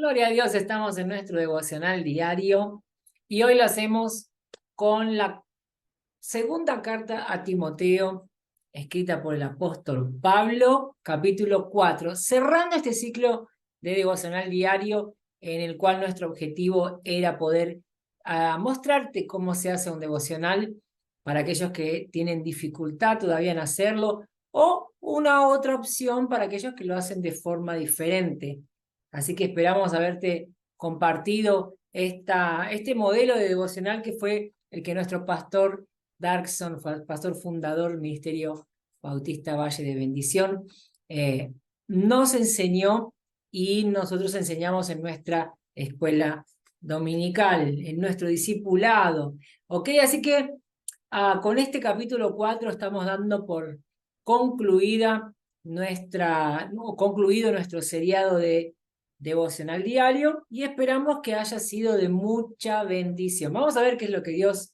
Gloria a Dios, estamos en nuestro devocional diario y hoy lo hacemos con la segunda carta a Timoteo, escrita por el apóstol Pablo, capítulo 4, cerrando este ciclo de devocional diario en el cual nuestro objetivo era poder mostrarte cómo se hace un devocional para aquellos que tienen dificultad todavía en hacerlo o una otra opción para aquellos que lo hacen de forma diferente. Así que esperamos haberte compartido este modelo de devocional que fue el que nuestro pastor Darkson, pastor fundador del Ministerio Bautista Valle de Bendición, eh, nos enseñó y nosotros enseñamos en nuestra escuela dominical, en nuestro discipulado. ¿Ok? Así que con este capítulo 4 estamos dando por concluido nuestro seriado de devocional diario y esperamos que haya sido de mucha bendición. Vamos a ver qué es lo que Dios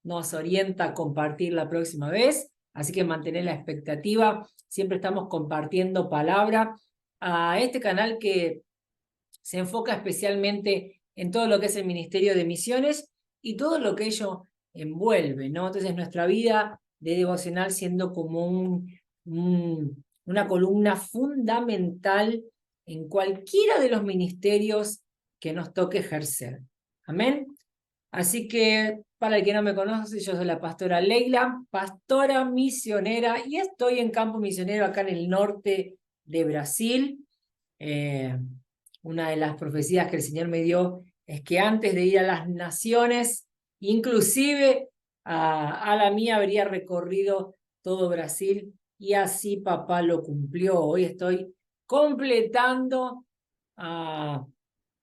nos orienta a compartir la próxima vez, así que mantener la expectativa. Siempre estamos compartiendo palabra a este canal que se enfoca especialmente en todo lo que es el Ministerio de Misiones y todo lo que ello envuelve, ¿no? Entonces nuestra vida de devocional siendo como una columna fundamental en cualquiera de los ministerios que nos toque ejercer. Amén. Así que, para el que no me conoce, yo soy la pastora Leila, pastora misionera, y estoy en campo misionero acá en el norte de Brasil. Eh, una de las profecías que el Señor me dio es que antes de ir a las naciones, inclusive a la mía, habría recorrido todo Brasil, y así papá lo cumplió. Hoy estoy completando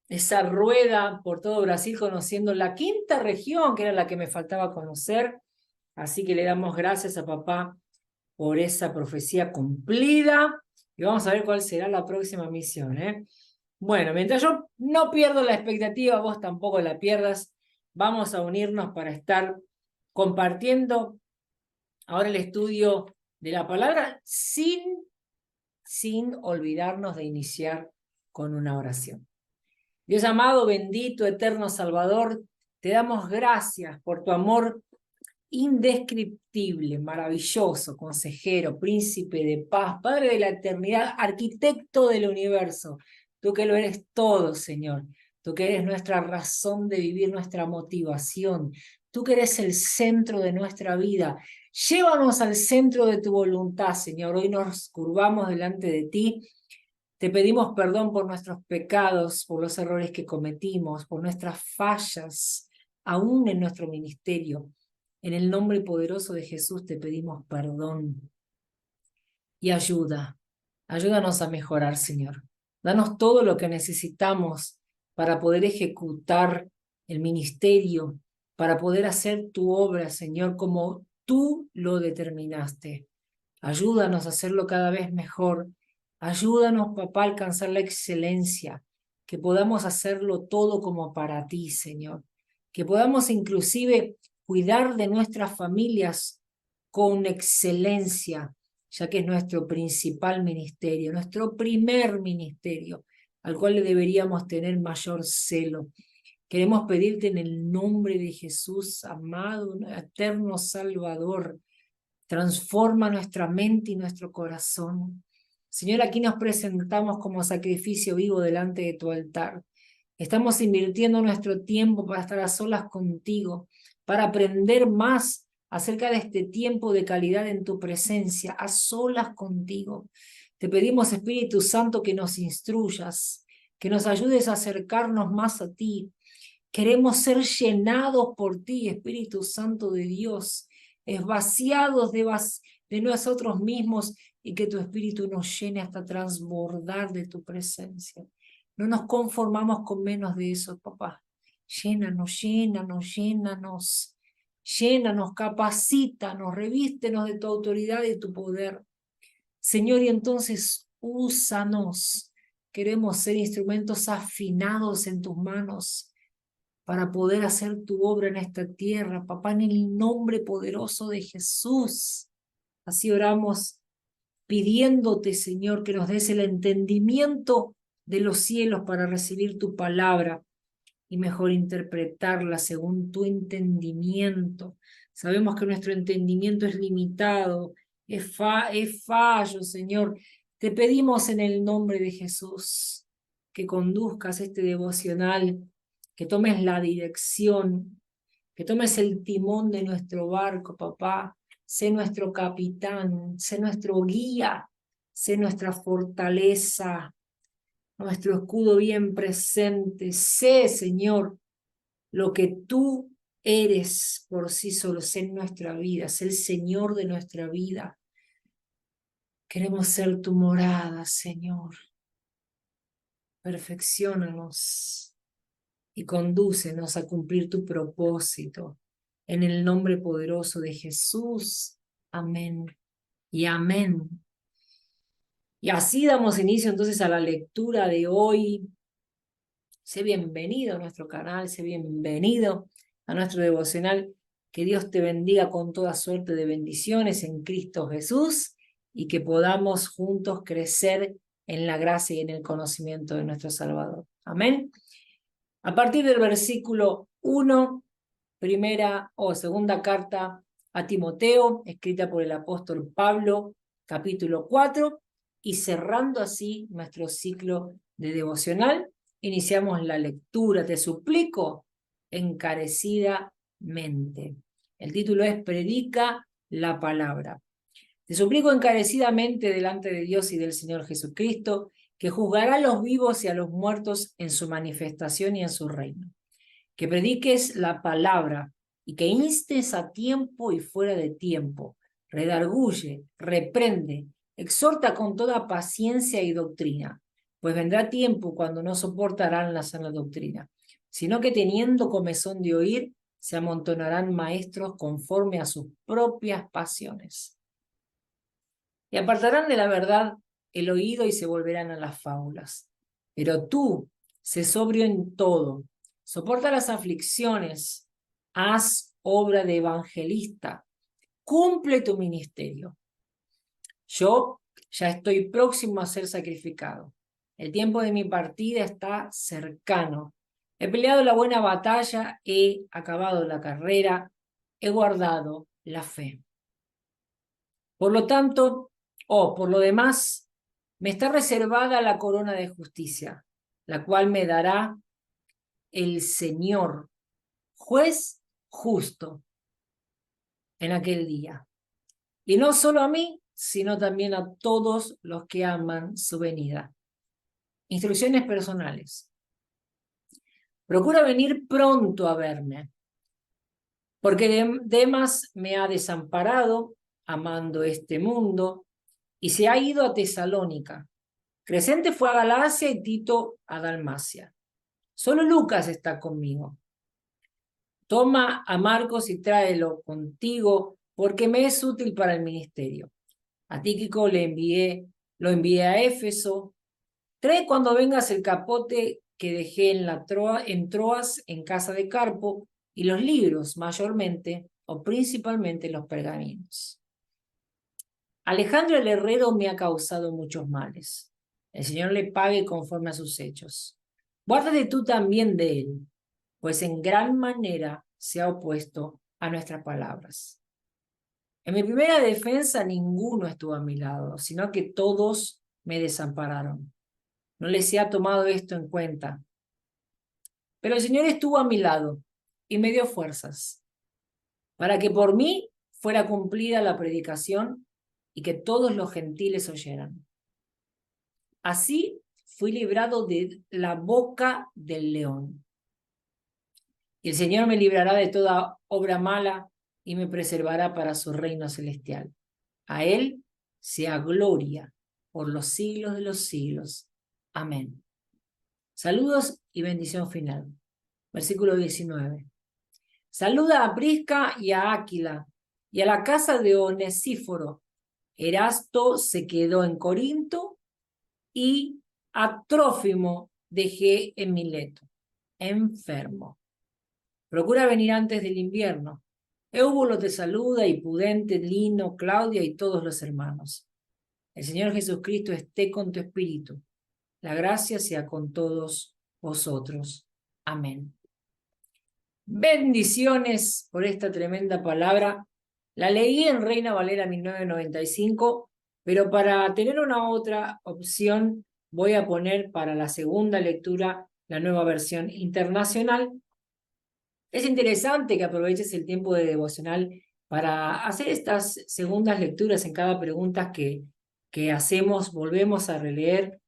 esa rueda por todo Brasil, conociendo la quinta región, que era la que me faltaba conocer. Así que le damos gracias a papá por esa profecía cumplida. Y vamos a ver cuál será la próxima misión, ¿eh? Bueno, mientras yo no pierdo la expectativa, vos tampoco la pierdas. Vamos a unirnos para estar compartiendo ahora el estudio de la palabra sin olvidarnos de iniciar con una oración. Dios amado, bendito, eterno Salvador, te damos gracias por tu amor indescriptible, maravilloso, consejero, príncipe de paz, Padre de la eternidad, arquitecto del universo. Tú que lo eres todo, Señor. Tú que eres nuestra razón de vivir, nuestra motivación. Tú que eres el centro de nuestra vida. Llévanos al centro de tu voluntad, Señor. Hoy nos curvamos delante de ti. Te pedimos perdón por nuestros pecados, por los errores que cometimos, por nuestras fallas, aún en nuestro ministerio. En el nombre poderoso de Jesús te pedimos perdón y ayuda. Ayúdanos a mejorar, Señor. Danos todo lo que necesitamos para poder ejecutar el ministerio, para poder hacer tu obra, Señor, como tú lo determinaste. Ayúdanos a hacerlo cada vez mejor. Ayúdanos, papá, a alcanzar la excelencia, que podamos hacerlo todo como para ti, Señor. Que podamos inclusive cuidar de nuestras familias con excelencia, ya que es nuestro principal ministerio, nuestro primer ministerio, al cual le deberíamos tener mayor celo. Queremos pedirte en el nombre de Jesús, amado, eterno Salvador, transforma nuestra mente y nuestro corazón. Señor, aquí nos presentamos como sacrificio vivo delante de tu altar. Estamos invirtiendo nuestro tiempo para estar a solas contigo, para aprender más acerca de este tiempo de calidad en tu presencia, a solas contigo. Te pedimos, Espíritu Santo, que nos instruyas, que nos ayudes a acercarnos más a ti. Queremos ser llenados por ti, Espíritu Santo de Dios, vaciados de nosotros mismos, y que tu Espíritu nos llene hasta transbordar de tu presencia. No nos conformamos con menos de eso, papá. Llénanos, llénanos, llénanos, llénanos, capacítanos, revístenos de tu autoridad y tu poder. Señor, y entonces úsanos. Queremos ser instrumentos afinados en tus manos para poder hacer tu obra en esta tierra, papá, en el nombre poderoso de Jesús. Así oramos pidiéndote, Señor, que nos des el entendimiento de los cielos para recibir tu palabra y mejor interpretarla según tu entendimiento. Sabemos que nuestro entendimiento es limitado, es fallo, Señor. Te pedimos en el nombre de Jesús que conduzcas este devocional, que tomes la dirección, que tomes el timón de nuestro barco, papá. Sé nuestro capitán, sé nuestro guía, sé nuestra fortaleza, nuestro escudo bien presente. Sé, Señor, lo que tú eres por sí solo, sé en nuestra vida, sé el Señor de nuestra vida. Queremos ser tu morada, Señor. Perfecciónanos y condúcenos a cumplir tu propósito. En el nombre poderoso de Jesús. Amén y amén. Y así damos inicio entonces a la lectura de hoy. Sé bienvenido a nuestro canal, sé bienvenido a nuestro devocional. Que Dios te bendiga con toda suerte de bendiciones en Cristo Jesús y que podamos juntos crecer en la gracia y en el conocimiento de nuestro Salvador. Amén. A partir del versículo 1, primera o segunda carta a Timoteo, escrita por el apóstol Pablo, capítulo 4, y cerrando así nuestro ciclo de devocional, iniciamos la lectura. Te suplico encarecidamente. El título es Predica la palabra. Te suplico encarecidamente delante de Dios y del Señor Jesucristo, que juzgará a los vivos y a los muertos en su manifestación y en su reino. Que prediques la palabra y que instes a tiempo y fuera de tiempo, redarguye, reprende, exhorta con toda paciencia y doctrina, pues vendrá tiempo cuando no soportarán la sana doctrina, sino que teniendo comezón de oír, se amontonarán maestros conforme a sus propias pasiones. Y apartarán de la verdad el oído y se volverán a las fábulas. Pero tú, sé sobrio en todo, soporta las aflicciones, haz obra de evangelista, cumple tu ministerio. Yo ya estoy próximo a ser sacrificado. El tiempo de mi partida está cercano. He peleado la buena batalla, he acabado la carrera, he guardado la fe. Por lo tanto, por lo demás, me está reservada la corona de justicia, la cual me dará el Señor, juez justo, en aquel día. Y no solo a mí, sino también a todos los que aman su venida. Instrucciones personales. Procura venir pronto a verme, porque Demas me ha desamparado, amando este mundo, y se ha ido a Tesalónica. Crescente fue a Galacia y Tito a Dalmacia. Solo Lucas está conmigo. Toma a Marcos y tráelo contigo, porque me es útil para el ministerio. A Tíquico lo envié a Éfeso. Trae cuando vengas el capote que dejé en Troas, en casa de Carpo, y los libros, mayormente o principalmente los pergaminos. Alejandro el herrero me ha causado muchos males. El Señor le pague conforme a sus hechos. Guárdate tú también de él, pues en gran manera se ha opuesto a nuestras palabras. En mi primera defensa ninguno estuvo a mi lado, sino que todos me desampararon. No les ha tomado esto en cuenta. Pero el Señor estuvo a mi lado y me dio fuerzas para que por mí fuera cumplida la predicación y que todos los gentiles oyeran. Así fui librado de la boca del león. Y el Señor me librará de toda obra mala y me preservará para su reino celestial. A Él sea gloria por los siglos de los siglos. Amén. Saludos y bendición final. Versículo 19. Saluda a Prisca y a Áquila y a la casa de Onesíforo. Erasto se quedó en Corinto y a Trófimo dejé en Mileto, enfermo. Procura venir antes del invierno. Éubulo te saluda, y Pudente, Lino, Claudia y todos los hermanos. El Señor Jesucristo esté con tu espíritu. La gracia sea con todos vosotros. Amén. Bendiciones por esta tremenda palabra. La leí en Reina Valera 1995, pero para tener una otra opción voy a poner para la segunda lectura la nueva versión internacional. Es interesante que aproveches el tiempo de devocional para hacer estas segundas lecturas en cada pregunta que hacemos, volvemos a releer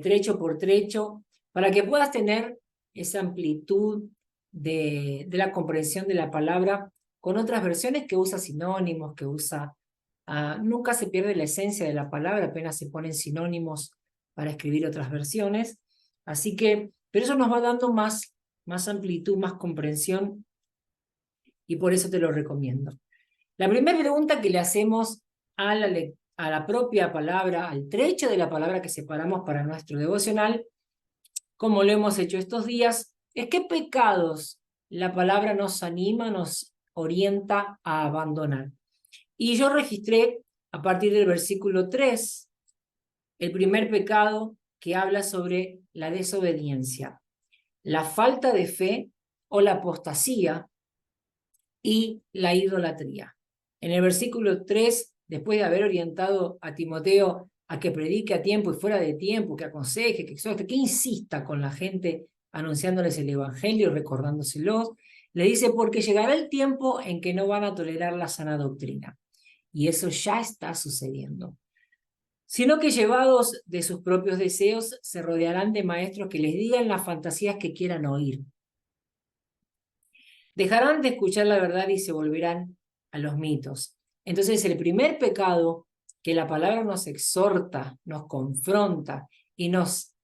trecho por trecho, para que puedas tener esa amplitud de la comprensión de la palabra con otras versiones que usa sinónimos, que usa... nunca se pierde la esencia de la palabra, apenas se ponen sinónimos para escribir otras versiones. Así que, pero eso nos va dando más amplitud, más comprensión, y por eso te lo recomiendo. La primera pregunta que le hacemos a la propia palabra, al trecho de la palabra que separamos para nuestro devocional, como lo hemos hecho estos días, es qué pecados la palabra nos anima, nos orienta a abandonar. Y yo registré a partir del versículo 3 el primer pecado que habla sobre la desobediencia, la falta de fe o la apostasía y la idolatría. En el versículo 3, después de haber orientado a Timoteo a que predique a tiempo y fuera de tiempo, que aconseje, que exhorte, que insista con la gente anunciándoles el evangelio, recordándoselos, le dice, porque llegará el tiempo en que no van a tolerar la sana doctrina. Y eso ya está sucediendo. Sino que llevados de sus propios deseos, se rodearán de maestros que les digan las fantasías que quieran oír. Dejarán de escuchar la verdad y se volverán a los mitos. Entonces, el primer pecado que la palabra nos exhorta, nos confronta y nos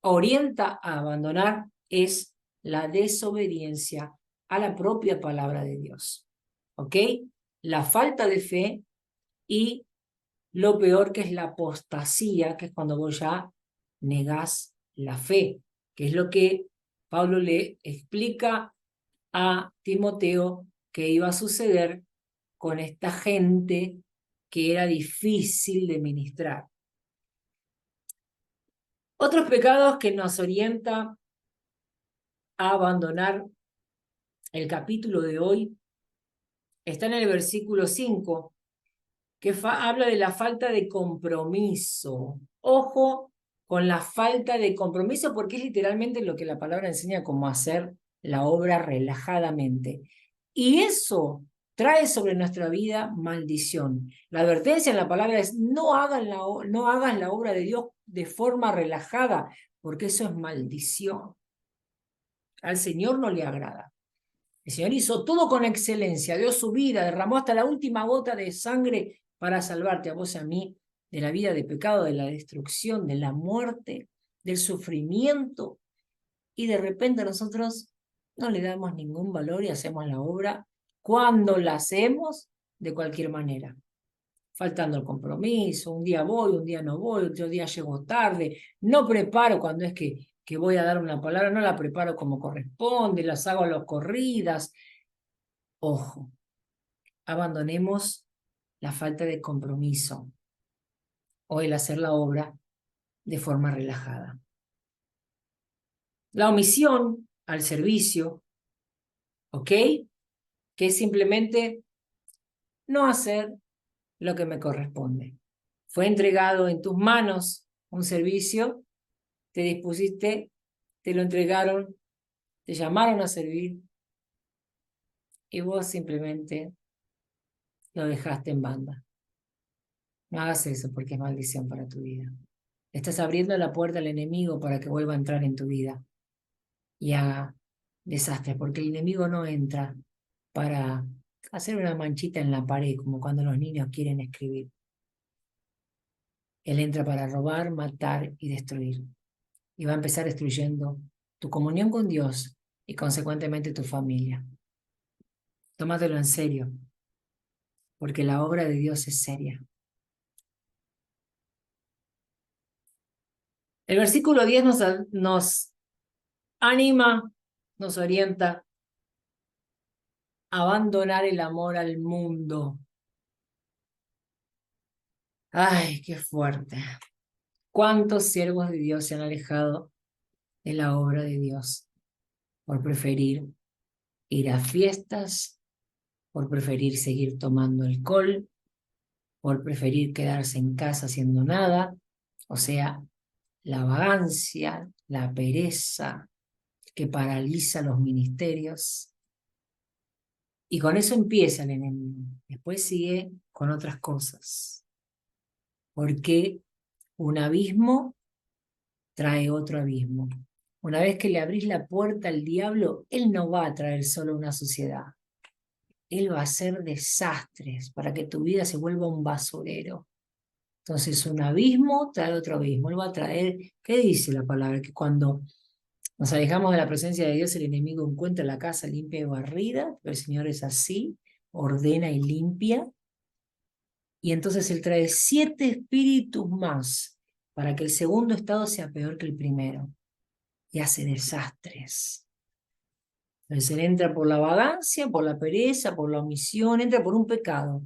orienta a abandonar es la desobediencia a la propia palabra de Dios. ¿Ok? La falta de fe y lo peor que es la apostasía, que es cuando vos ya negás la fe, que es lo que Pablo le explica a Timoteo que iba a suceder con esta gente que era difícil de ministrar. Otros pecados que nos orienta a abandonar el capítulo de hoy están en el versículo 5, que habla de la falta de compromiso. Ojo con la falta de compromiso, porque es literalmente lo que la palabra enseña como hacer la obra relajadamente. Y eso trae sobre nuestra vida maldición. La advertencia en la palabra es no hagas la obra de Dios de forma relajada, porque eso es maldición. Al Señor no le agrada. El Señor hizo todo con excelencia, dio su vida, derramó hasta la última gota de sangre para salvarte a vos y a mí de la vida de pecado, de la destrucción, de la muerte, del sufrimiento. Y de repente nosotros no le damos ningún valor y hacemos la obra cuando la hacemos de cualquier manera. Faltando el compromiso, un día voy, un día no voy, otro día llego tarde, no preparo cuando es que voy a dar una palabra, no la preparo como corresponde, las hago a las corridas. Ojo, abandonemos la falta de compromiso o el hacer la obra de forma relajada. La omisión al servicio, ¿ok? Que es simplemente no hacer lo que me corresponde. Fue entregado en tus manos un servicio, te dispusiste, te lo entregaron, te llamaron a servir y vos simplemente lo dejaste en banda. No hagas eso porque es maldición para tu vida. Estás abriendo la puerta al enemigo para que vuelva a entrar en tu vida y haga desastres, porque el enemigo no entra para hacer una manchita en la pared, como cuando los niños quieren escribir. Él entra para robar, matar y destruir. Y va a empezar destruyendo tu comunión con Dios y consecuentemente tu familia. Tómatelo en serio, porque la obra de Dios es seria. El versículo 10 nos anima, nos orienta a abandonar el amor al mundo. Ay, qué fuerte. ¿Cuántos siervos de Dios se han alejado de la obra de Dios por preferir ir a fiestas, por preferir seguir tomando alcohol, por preferir quedarse en casa haciendo nada? O sea, la vagancia, la pereza que paraliza los ministerios. Y con eso empieza el enemigo. Después sigue con otras cosas. Porque un abismo trae otro abismo. Una vez que le abrís la puerta al diablo, él no va a traer solo una suciedad. Él va a hacer desastres para que tu vida se vuelva un basurero. Entonces, un abismo trae otro abismo. Él va a traer, ¿qué dice la palabra? Que cuando nos alejamos de la presencia de Dios, el enemigo encuentra la casa limpia y barrida, pero el Señor es así, ordena y limpia. Y entonces Él trae 7 espíritus más para que el segundo estado sea peor que el primero. Y hace desastres. Entonces Él entra por la vagancia, por la pereza, por la omisión, entra por un pecado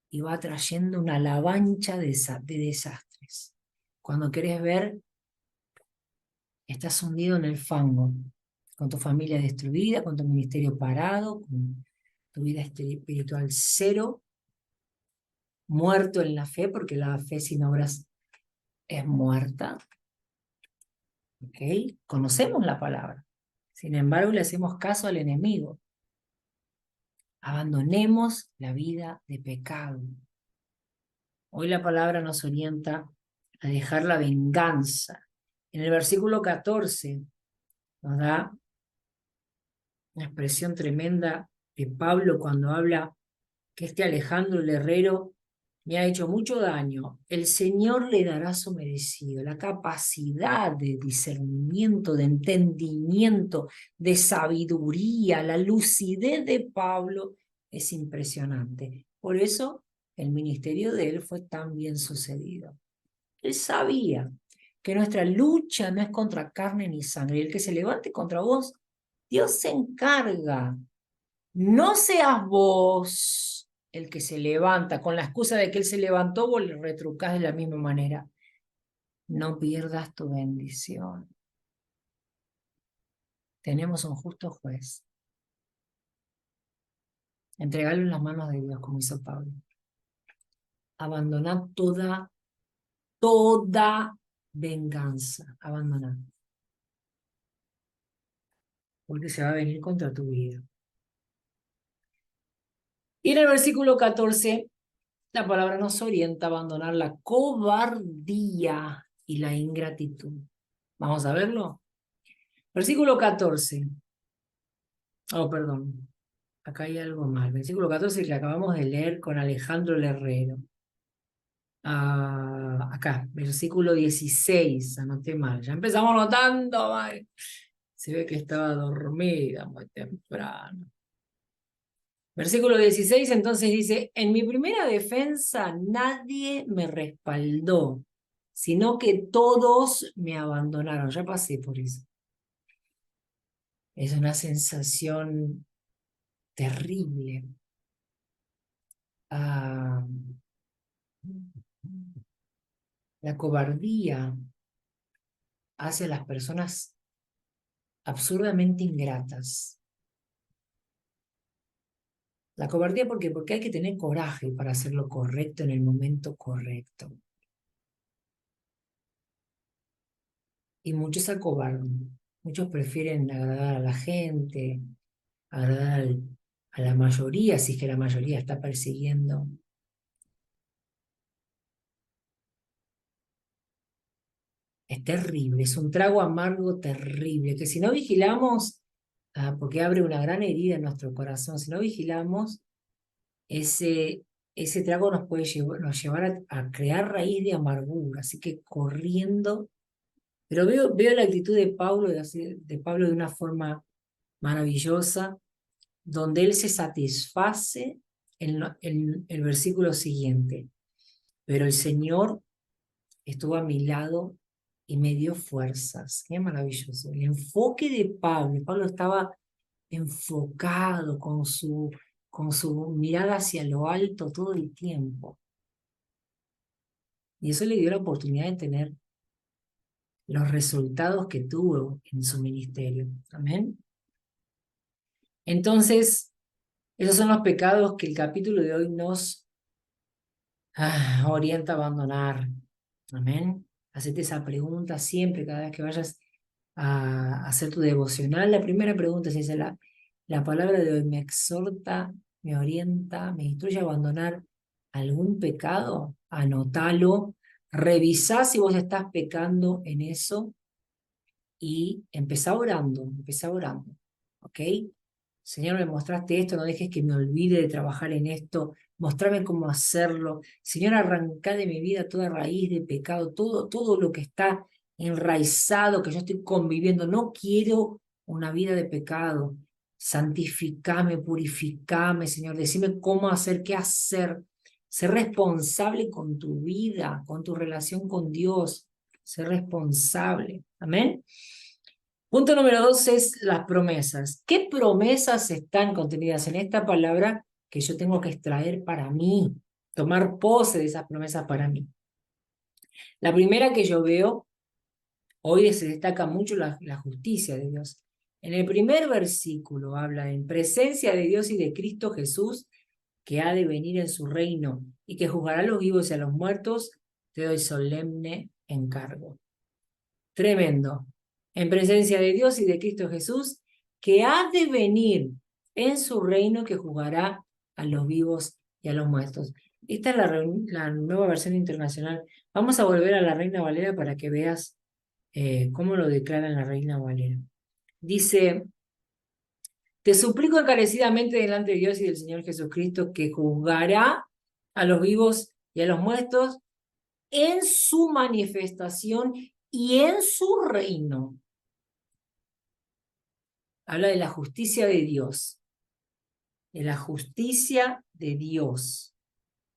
y va trayendo una avalancha de desastres. Cuando querés ver, estás hundido en el fango, con tu familia destruida, con tu ministerio parado, con tu vida espiritual cero, muerto en la fe, porque la fe sin obras es muerta. ¿Ok? Conocemos la palabra. Sin embargo, le hacemos caso al enemigo. Abandonemos la vida de pecado. Hoy la palabra nos orienta a dejar la venganza. En el versículo 14 nos da una expresión tremenda de Pablo cuando habla que este Alejandro el Herrero me ha hecho mucho daño. El Señor le dará su merecido. La capacidad de discernimiento, de entendimiento, de sabiduría, la lucidez de Pablo es impresionante. Por eso el ministerio de él fue tan bien sucedido. Él sabía que nuestra lucha no es contra carne ni sangre. El que se levante contra vos, Dios se encarga. No seas vos el que se levanta con la excusa de que él se levantó, vos le retrucás de la misma manera. No pierdas tu bendición. Tenemos un justo juez. Entregalo en las manos de Dios, como hizo Pablo. Abandoná toda venganza. Abandoná. Porque se va a venir contra tu vida. Y en el versículo 14, la palabra nos orienta a abandonar la cobardía y la ingratitud. Vamos a verlo. Versículo 14. Oh, perdón. Acá hay algo mal. Versículo 14 que acabamos de leer con Alejandro el Herrero. Acá, versículo 16. Anoté mal. Ya empezamos anotando mal. Se ve que estaba dormida muy temprano. Versículo 16 entonces dice, en mi primera defensa nadie me respaldó, sino que todos me abandonaron. Ya pasé por eso. Es una sensación terrible. La cobardía hace a las personas absurdamente ingratas. La cobardía, ¿por qué? Porque hay que tener coraje para hacer lo correcto en el momento correcto. Y muchos se acobardan. Muchos prefieren agradar a la gente, agradar a la mayoría, si es que la mayoría está persiguiendo. Es terrible, es un trago amargo terrible, que si no vigilamos, porque abre una gran herida en nuestro corazón, si no vigilamos, ese trago nos puede llevar a crear raíz de amargura, así que corriendo, pero veo la actitud de Pablo de una forma maravillosa, donde él se satisface en el versículo siguiente, pero el Señor estuvo a mi lado y me dio fuerzas. Qué maravilloso. El enfoque de Pablo estaba enfocado con su mirada hacia lo alto todo el tiempo. Y eso le dio la oportunidad de tener los resultados que tuvo en su ministerio. Amén. Entonces, esos son los pecados que el capítulo de hoy nos orienta a abandonar. Amén. Hacete esa pregunta siempre, cada vez que vayas a hacer tu devocional. La primera pregunta es esa, la palabra de hoy me exhorta, me orienta, me instruye a abandonar algún pecado. Anótalo, revisá si vos estás pecando en eso y empezá orando, ¿ok? Señor, me mostraste esto, no dejes que me olvide de trabajar en esto, mostrame cómo hacerlo. Señor, arrancá de mi vida toda raíz de pecado, todo lo que está enraizado, que yo estoy conviviendo. No quiero una vida de pecado. Santificame, purificame, Señor, decime cómo hacer, qué hacer. Ser responsable con tu vida, con tu relación con Dios. Ser responsable. Amén. Punto número 2 es las promesas. ¿Qué promesas están contenidas en esta palabra que yo tengo que extraer para mí? Tomar pose de esas promesas para mí. La primera que yo veo, hoy se destaca mucho la justicia de Dios. En el primer versículo habla en presencia de Dios y de Cristo Jesús, que ha de venir en su reino y que juzgará a los vivos y a los muertos, te doy solemne encargo. Tremendo. En presencia de Dios y de Cristo Jesús, que ha de venir en su reino, que juzgará a los vivos y a los muertos. Esta es la nueva versión internacional. Vamos a volver a la Reina Valera para que veas cómo lo declara en la Reina Valera. Dice, te suplico encarecidamente delante de Dios y del Señor Jesucristo, que juzgará a los vivos y a los muertos en su manifestación y en su reino. Habla de la justicia de Dios, de la justicia de Dios,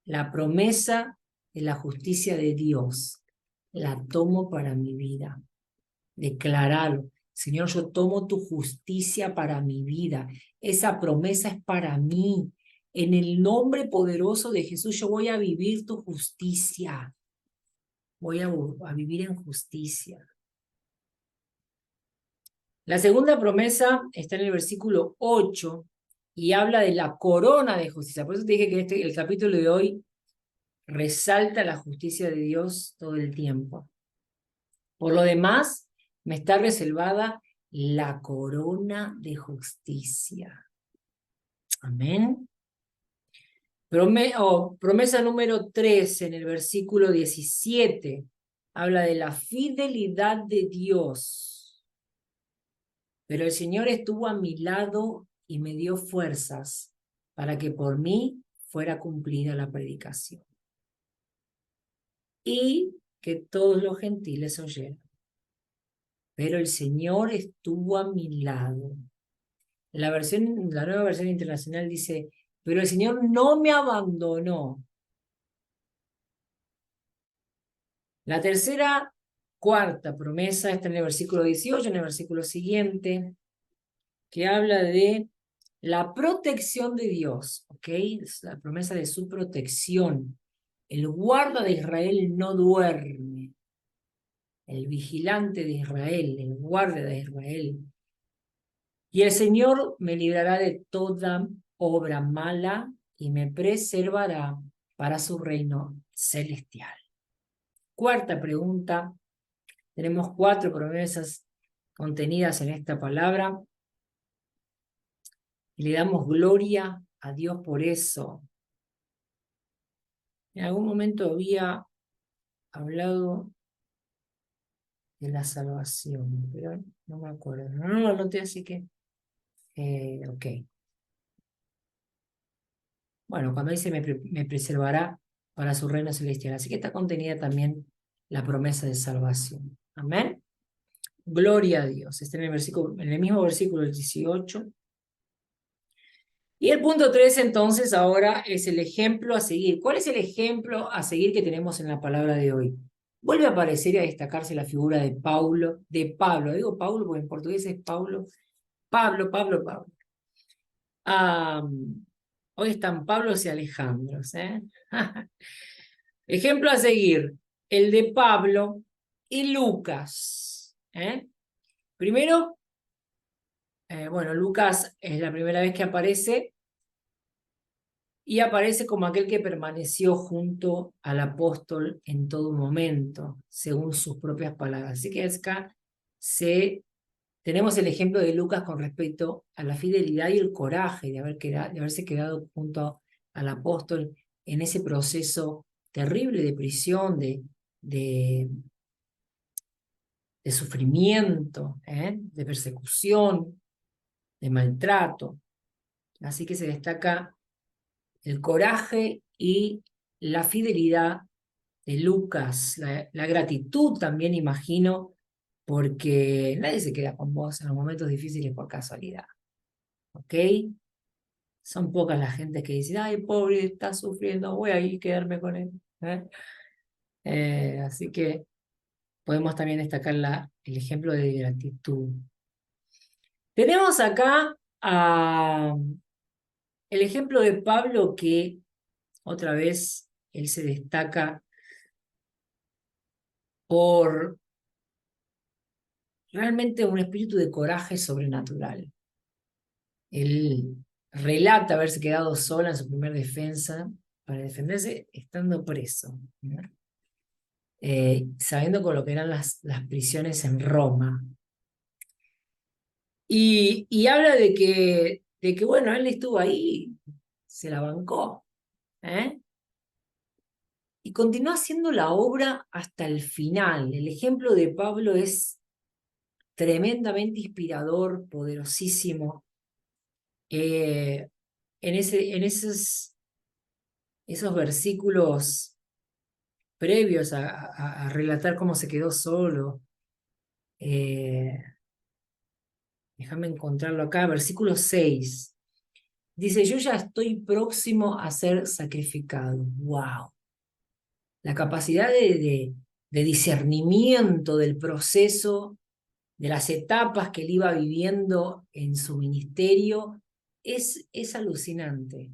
la promesa de la justicia de Dios. La tomo para mi vida. Declararlo. Señor, yo tomo tu justicia para mi vida. Esa promesa es para mí. En el nombre poderoso de Jesús, yo voy a vivir tu justicia. Voy a vivir en justicia. La segunda promesa está en el versículo 8 y habla de la corona de justicia. Por eso te dije que el capítulo de hoy resalta la justicia de Dios todo el tiempo. Por lo demás, me está reservada la corona de justicia. Amén. Promesa número 3 en el versículo 17 habla de la fidelidad de Dios. Pero el Señor estuvo a mi lado y me dio fuerzas para que por mí fuera cumplida la predicación. Y que todos los gentiles oyeran. Pero el Señor estuvo a mi lado. La nueva versión internacional dice, pero el Señor no me abandonó. La cuarta promesa está en el versículo 18, en el versículo siguiente, que habla de la protección de Dios, ¿ok? Es la promesa de su protección. El guarda de Israel no duerme. El vigilante de Israel, el guarda de Israel. Y el Señor me librará de toda obra mala y me preservará para su reino celestial. Cuarta pregunta. Tenemos 4 promesas contenidas en esta palabra. Y le damos gloria a Dios por eso. En algún momento había hablado de la salvación, pero no me acuerdo. No lo anoté, así que, ok. Bueno, cuando dice me preservará para su reino celestial. Así que está contenida también la promesa de salvación. Amén. Gloria a Dios. Está en el mismo versículo del 18. Y el punto 3 entonces ahora es el ejemplo a seguir. ¿Cuál es el ejemplo a seguir que tenemos en la palabra de hoy? Vuelve a aparecer y a destacarse la figura de Pablo. Digo Paulo porque en portugués es Pablo. Pablo. Hoy están Pablos y Alejandros. Ejemplo a seguir. El de Pablo, y Lucas. Primero, bueno, Lucas es la primera vez que aparece y aparece como aquel que permaneció junto al apóstol en todo momento, según sus propias palabras. Así que acá tenemos el ejemplo de Lucas con respecto a la fidelidad y el coraje de haberse quedado junto al apóstol en ese proceso terrible de prisión, de, de sufrimiento, de persecución, de maltrato. Así que se destaca el coraje y la fidelidad de Lucas, la gratitud también, imagino, porque nadie se queda con vos en los momentos difíciles por casualidad, ¿ok? Son pocas las gentes que dicen, ay, pobre, está sufriendo, voy a ir a quedarme con él. Así que podemos también destacar el ejemplo de gratitud. Tenemos acá el ejemplo de Pablo que, otra vez, él se destaca por realmente un espíritu de coraje sobrenatural. Él relata haberse quedado sola en su primera defensa para defenderse estando preso, ¿no? Sabiendo con lo que eran las prisiones en Roma. Y habla de que, bueno, él estuvo ahí, se la bancó, ¿eh? Y continuó haciendo la obra hasta el final. El ejemplo de Pablo es tremendamente inspirador, poderosísimo. En esos versículos previos a relatar cómo se quedó solo, eh, déjame encontrarlo acá, versículo 6. Dice, yo ya estoy próximo a ser sacrificado. ¡Wow! La capacidad de discernimiento del proceso, de las etapas que él iba viviendo en su ministerio, es alucinante.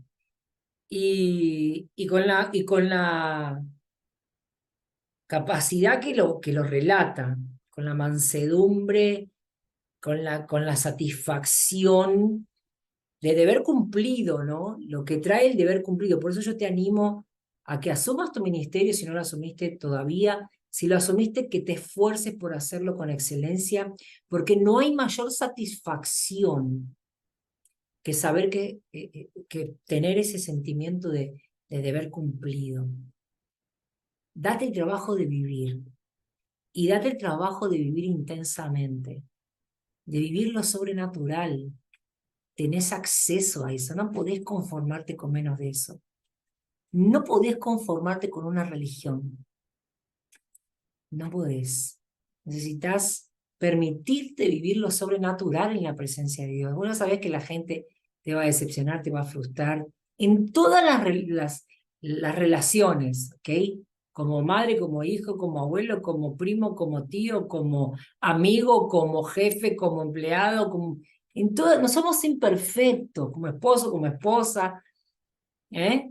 Y con la capacidad que lo relata, con la mansedumbre, con la satisfacción de deber cumplido, ¿no? Lo que trae el deber cumplido. Por eso yo te animo a que asumas tu ministerio si no lo asumiste todavía. Si lo asumiste, que te esfuerces por hacerlo con excelencia, porque no hay mayor satisfacción que saber que tener ese sentimiento de deber cumplido. Date el trabajo de vivir y date el trabajo de vivir intensamente, de vivir lo sobrenatural. Tenés acceso a eso, no podés conformarte con menos de eso. No podés conformarte con una religión, no podés. Necesitas permitirte vivir lo sobrenatural en la presencia de Dios. Vos no sabés que la gente te va a decepcionar, te va a frustrar en todas las relaciones, ¿ok? Como madre, como hijo, como abuelo, como primo, como tío, como amigo, como jefe, como empleado, no somos imperfectos, como esposo, como esposa, ¿eh?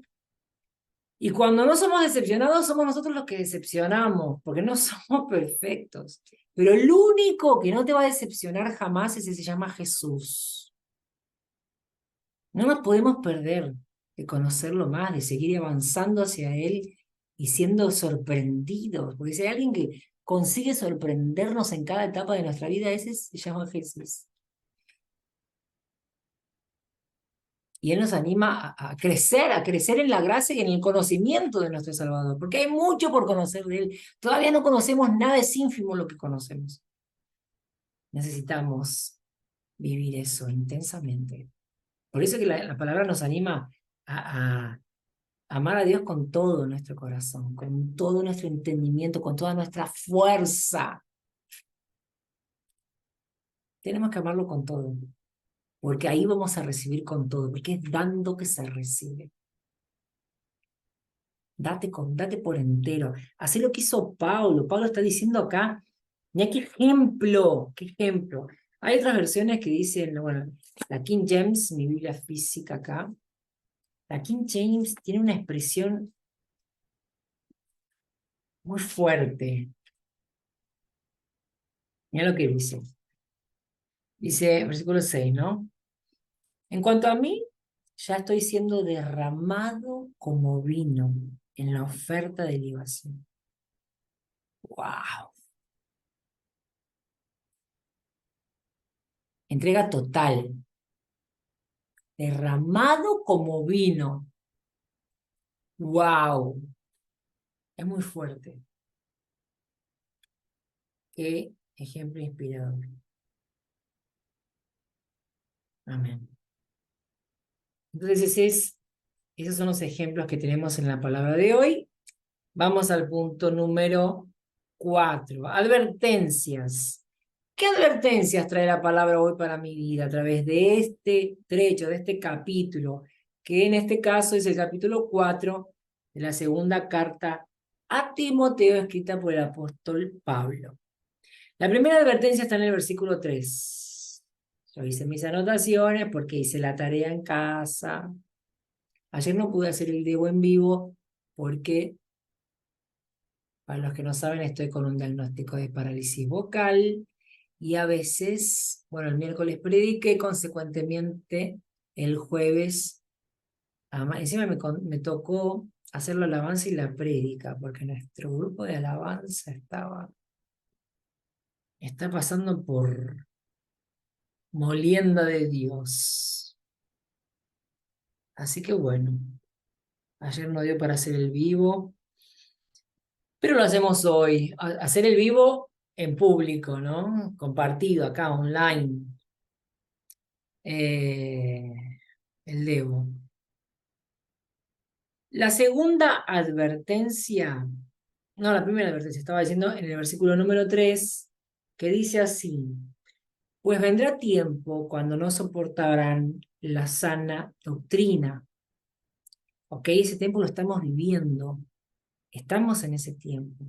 Y cuando no somos decepcionados, somos nosotros los que decepcionamos, porque no somos perfectos. Pero el único que no te va a decepcionar jamás ese se llama Jesús. No nos podemos perder de conocerlo más, de seguir avanzando hacia Él y siendo sorprendidos. Porque si hay alguien que consigue sorprendernos en cada etapa de nuestra vida, ese se llama Jesús. Y Él nos anima a crecer en la gracia y en el conocimiento de nuestro Salvador, porque hay mucho por conocer de Él. Todavía no conocemos nada, es ínfimo lo que conocemos. Necesitamos vivir eso intensamente. Por eso que la palabra nos anima a amar a Dios con todo nuestro corazón, con todo nuestro entendimiento, con toda nuestra fuerza. Tenemos que amarlo con todo, porque ahí vamos a recibir con todo, porque es dando que se recibe. Date por entero. Hacé lo que hizo Pablo. Pablo está diciendo acá, mira qué ejemplo, qué ejemplo. Hay otras versiones que dicen, bueno, la King James, mi Biblia física acá, la King James tiene una expresión muy fuerte. Mira lo que dice. Dice, versículo 6, ¿no? En cuanto a mí, ya estoy siendo derramado como vino en la oferta de libación. ¡Wow! Entrega total. Derramado como vino. ¡Wow! Es muy fuerte. Qué ejemplo inspirador. Amén. Entonces, esos son los ejemplos que tenemos en la palabra de hoy. Vamos al punto número 4. Advertencias. ¿Qué advertencias trae la palabra hoy para mi vida a través de este trecho, de este capítulo, que en este caso es el capítulo 4 de la segunda carta a Timoteo, escrita por el apóstol Pablo? La primera advertencia está en el versículo 3. Yo hice mis anotaciones porque hice la tarea en casa. Ayer no pude hacer el Diego en vivo porque, para los que no saben, estoy con un diagnóstico de parálisis vocal y a veces, bueno, el miércoles prediqué, consecuentemente el jueves, encima me tocó hacer la alabanza y la prédica, porque nuestro grupo de alabanza está pasando por molienda de Dios. Así que bueno, ayer no dio para hacer el vivo, pero lo hacemos hoy. Hacer el vivo en público, ¿no? Compartido acá, online. Eh, el Debo. La segunda advertencia, no, la primera advertencia, estaba diciendo en el versículo número 3, que dice así: pues vendrá tiempo cuando no soportarán la sana doctrina. Ok, ese tiempo lo estamos viviendo. Estamos en ese tiempo.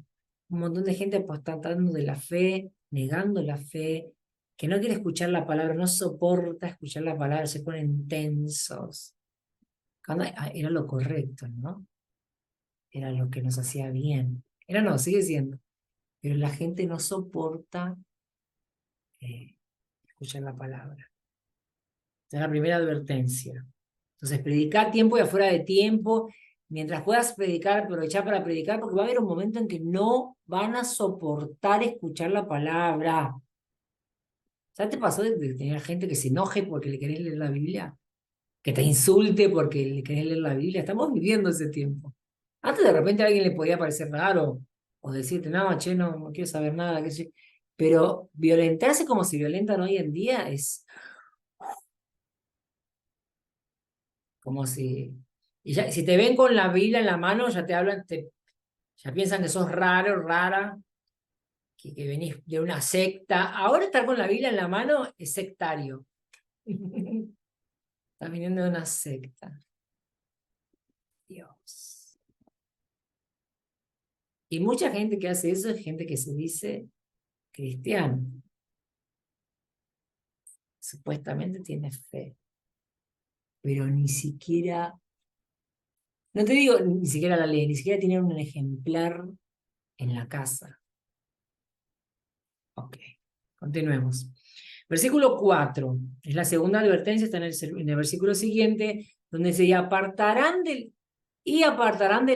Un montón de gente apostatando de la fe, negando la fe, que no quiere escuchar la palabra, no soporta escuchar la palabra, se ponen tensos. Cuando era lo correcto, ¿no? Era lo que nos hacía bien. Era no, sigue siendo. Pero la gente no soporta eh, escuchar la palabra. Esa es la primera advertencia. Entonces, predicar tiempo y afuera de tiempo. Mientras puedas predicar, aprovechar para predicar, porque va a haber un momento en que no van a soportar escuchar la palabra. ¿Ya te pasó de tener gente que se enoje porque le querés leer la Biblia? Que te insulte porque le querés leer la Biblia. Estamos viviendo ese tiempo. Antes de repente a alguien le podía parecer raro o decirte, no, che, no quiero saber nada, qué sé yo. Pero violentarse como se violentan hoy en día es como si... Y ya, si te ven con la Biblia en la mano, ya te hablan, ya piensan que sos raro, rara, que venís de una secta. Ahora estar con la Biblia en la mano es sectario. Estás viniendo de una secta. Dios. Y mucha gente que hace eso es gente que se dice cristiano. Supuestamente tiene fe, pero ni siquiera, no te digo ni siquiera la ley, ni siquiera tiene un ejemplar en la casa. Ok, continuemos. Versículo 4, es la segunda advertencia, está en el versículo siguiente, donde se apartarán de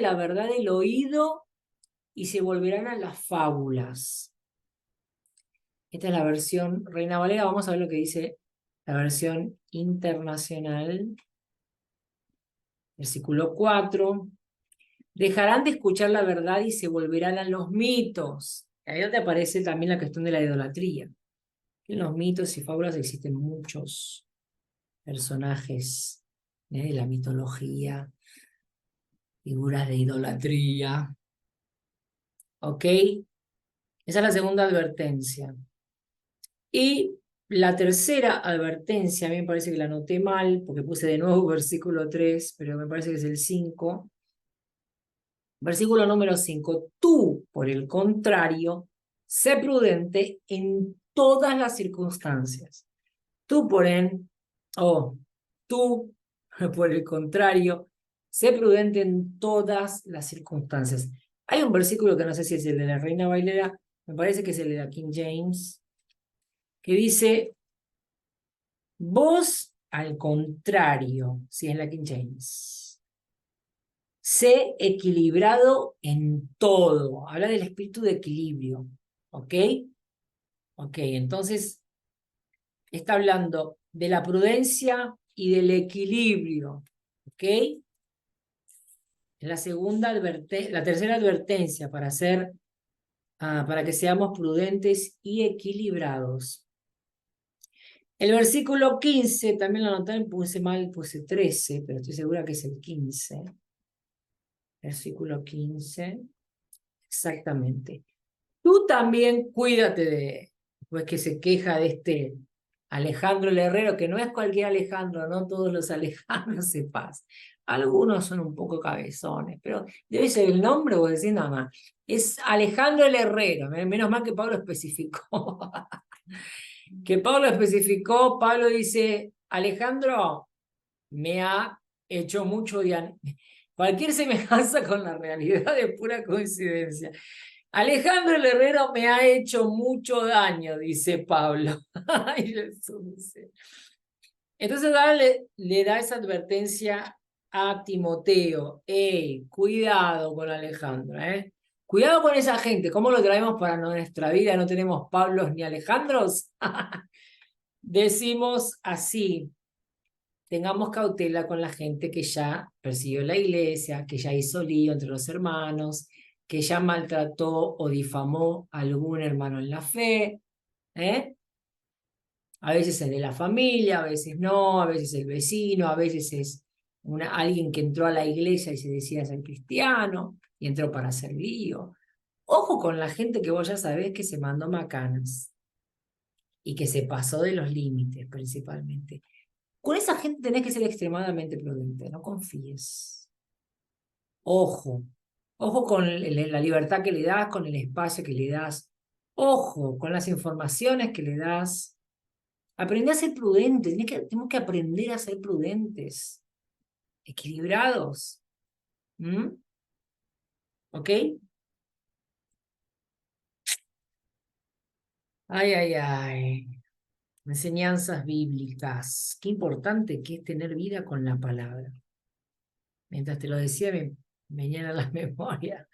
la verdad del oído y se volverán a las fábulas. Esta es la versión Reina Valera, vamos a ver lo que dice la versión internacional. Versículo 4. Dejarán de escuchar la verdad y se volverán a los mitos. Ahí donde aparece también la cuestión de la idolatría. En los mitos y fábulas existen muchos personajes de la mitología, figuras de idolatría. ¿Ok? Esa es la segunda advertencia. Y la tercera advertencia, a mí me parece que la anoté mal, porque puse de nuevo versículo 3, pero me parece que es el 5. Versículo número 5. Tú, por el contrario, sé prudente en todas las circunstancias. Tú, tú, por el contrario, sé prudente en todas las circunstancias. Hay un versículo que no sé si es el de la Reina Valera, me parece que es el de la King James, que dice, vos, al contrario, si es la King James, sé equilibrado en todo. Habla del espíritu de equilibrio, ¿ok? Ok, entonces está hablando de la prudencia y del equilibrio, ¿ok? Es la tercera advertencia para que seamos prudentes y equilibrados. El versículo 15, también lo anoté, puse mal, puse 13, pero estoy segura que es el 15. Versículo 15, exactamente. Tú también cuídate de, pues que se queja de este Alejandro el Herrero, que no es cualquier Alejandro, no todos los Alejandros se pasan. Algunos son un poco cabezones, pero debe ser el nombre o decir nada más. Es Alejandro el Herrero, menos mal que Pablo especificó. Que Pablo especificó, Pablo dice, Alejandro me ha hecho mucho daño. Cualquier semejanza con la realidad es pura coincidencia. Alejandro el Herrero me ha hecho mucho daño, dice Pablo. Ay, Jesús. Entonces le da esa advertencia a Timoteo. Ey, cuidado con Alejandro, ¿eh? Cuidado con esa gente. ¿Cómo lo traemos para nuestra vida? ¿No tenemos Pablos ni Alejandros? Decimos así, tengamos cautela con la gente que ya persiguió la iglesia, que ya hizo lío entre los hermanos, que ya maltrató o difamó a algún hermano en la fe, ¿eh? A veces es de la familia, a veces no, a veces el vecino, a veces es alguien que entró a la iglesia y se decía ser cristiano y entró para hacer lío. Ojo con la gente que vos ya sabés que se mandó macanas y que se pasó de los límites principalmente. Con esa gente tenés que ser extremadamente prudente, no confíes. Ojo, ojo con la libertad que le das, con el espacio que le das. Ojo con las informaciones que le das. Aprende a ser prudente, tenemos que aprender a ser prudentes, equilibrados. ¿Mm? ¿Ok? Ay, ay, ay. Enseñanzas bíblicas. Qué importante que es tener vida con la palabra. Mientras te lo decía, me venían a la memoria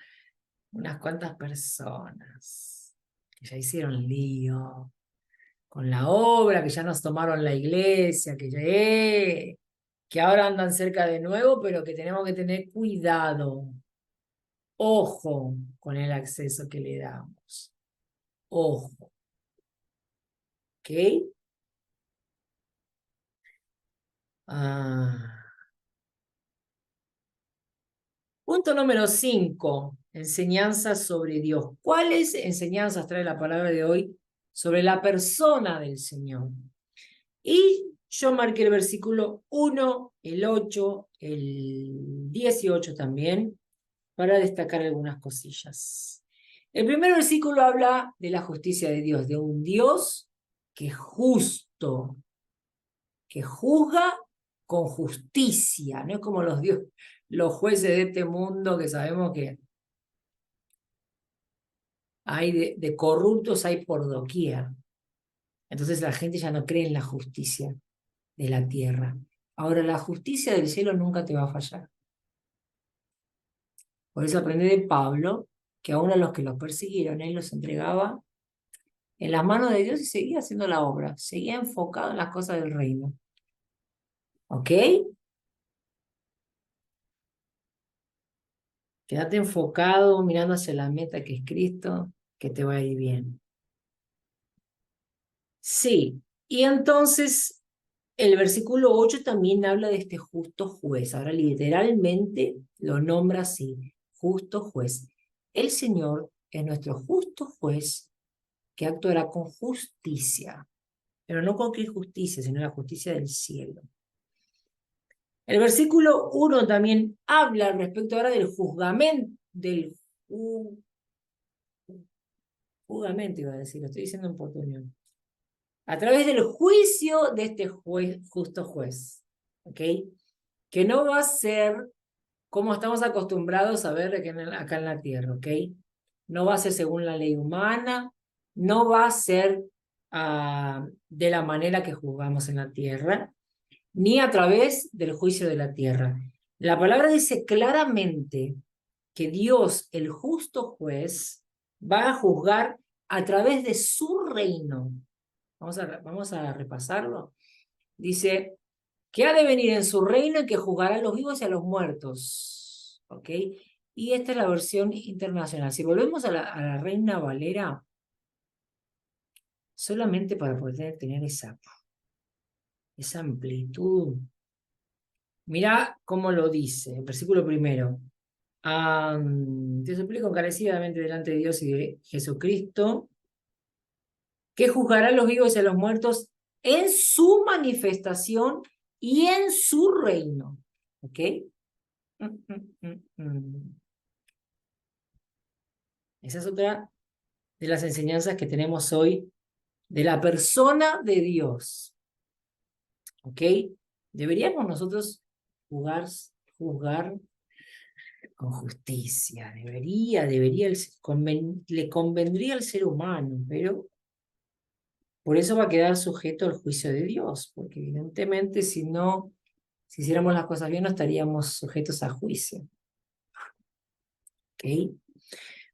unas cuantas personas que ya hicieron lío con la obra, que ya nos tomaron la iglesia, que ahora andan cerca de nuevo, pero que tenemos que tener cuidado. Ojo con el acceso que le damos. Ojo. ¿Ok? Ah. Punto número 5. Enseñanzas sobre Dios. ¿Cuáles enseñanzas trae la palabra de hoy sobre la persona del Señor? Y yo marqué el versículo 1, el 8, el 18 también, para destacar algunas cosillas. El primer versículo habla de la justicia de Dios, de un Dios que es justo, que juzga con justicia, no es como los jueces de este mundo que sabemos que hay de corruptos, hay por doquier. Entonces la gente ya no cree en la justicia de la tierra. Ahora, la justicia del cielo nunca te va a fallar. Por eso aprendí de Pablo que aún a los que los persiguieron, él los entregaba en las manos de Dios y seguía haciendo la obra, seguía enfocado en las cosas del reino. ¿Ok? Quédate enfocado, mirando hacia la meta que es Cristo, que te va a ir bien. Sí, y entonces el versículo 8 también habla de este justo juez. Ahora literalmente lo nombra así, justo juez. El Señor es nuestro justo juez que actuará con justicia, pero no cualquier justicia, sino la justicia del cielo. El versículo 1 también habla respecto ahora del juzgamento, juzgamento iba a decir, lo estoy diciendo en portuñol. A través del juicio de este justo juez, ¿ok? Que no va a ser como estamos acostumbrados a ver acá en la tierra, ¿ok? No va a ser según la ley humana, no va a ser de la manera que juzgamos en la tierra, ni a través del juicio de la tierra. La palabra dice claramente que Dios, el justo juez, va a juzgar a través de su reino. Vamos a repasarlo. Dice que ha de venir en su reino y que juzgará a los vivos y a los muertos. ¿Ok? Y esta es la versión internacional. Si volvemos a la Reina Valera, solamente para poder tener esa amplitud. Mirá cómo lo dice, el versículo primero. Te suplico encarecidamente delante de Dios y de Jesucristo, que juzgará a los vivos y a los muertos en su manifestación y en su reino. ¿Ok? Esa es otra de las enseñanzas que tenemos hoy de la persona de Dios. ¿Ok? Deberíamos nosotros juzgar con justicia. Le convendría al ser humano, pero por eso va a quedar sujeto al juicio de Dios, porque evidentemente si hiciéramos las cosas bien, no estaríamos sujetos a juicio. ¿Ok?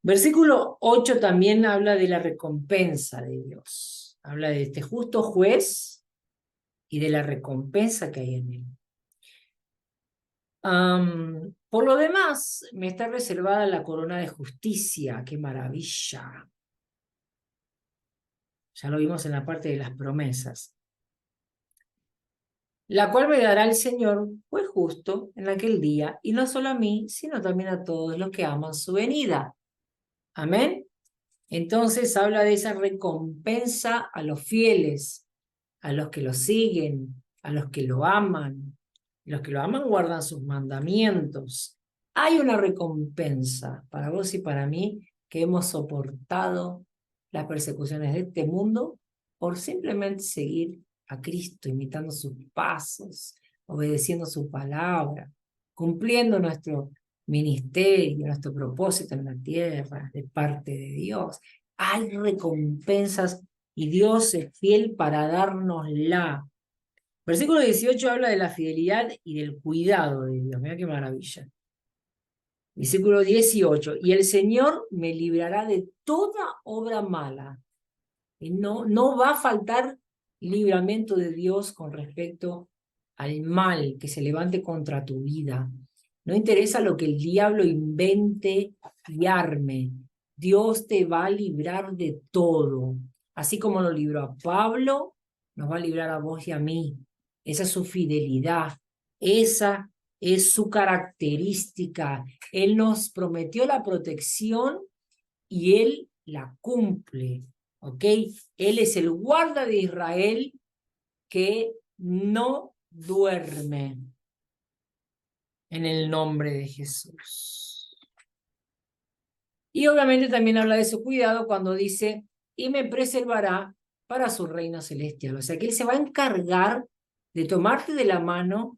Versículo 8 también habla de la recompensa de Dios. Habla de este justo juez y de la recompensa que hay en él. Por lo demás, me está reservada la corona de justicia. ¡Qué maravilla! Ya lo vimos en la parte de las promesas. La cual me dará el Señor, juez justo, en aquel día, y no solo a mí, sino también a todos los que aman su venida. Amén. Entonces habla de esa recompensa a los fieles, a los que lo siguen, a los que lo aman. Los que lo aman guardan sus mandamientos. Hay una recompensa para vos y para mí que hemos soportado las persecuciones de este mundo por simplemente seguir a Cristo, imitando sus pasos, obedeciendo su palabra, cumpliendo nuestro ministerio, nuestro propósito en la tierra de parte de Dios. Hay recompensas y Dios es fiel para dárnosla. Versículo 18 habla de la fidelidad y del cuidado de Dios. Mira qué maravilla. Versículo 18. Y el Señor me librará de toda obra mala. Y no va a faltar libramiento de Dios con respecto al mal que se levante contra tu vida. No interesa lo que el diablo invente y arme. Dios te va a librar de todo. Así como lo libró a Pablo, nos va a librar a vos y a mí. Esa es su fidelidad. Esa es su característica. Él nos prometió la protección y Él la cumple. ¿Ok? Él es el guarda de Israel que no duerme en el nombre de Jesús. Y obviamente también habla de su cuidado cuando dice, y me preservará para su reino celestial. O sea que Él se va a encargar de tomarte de la mano,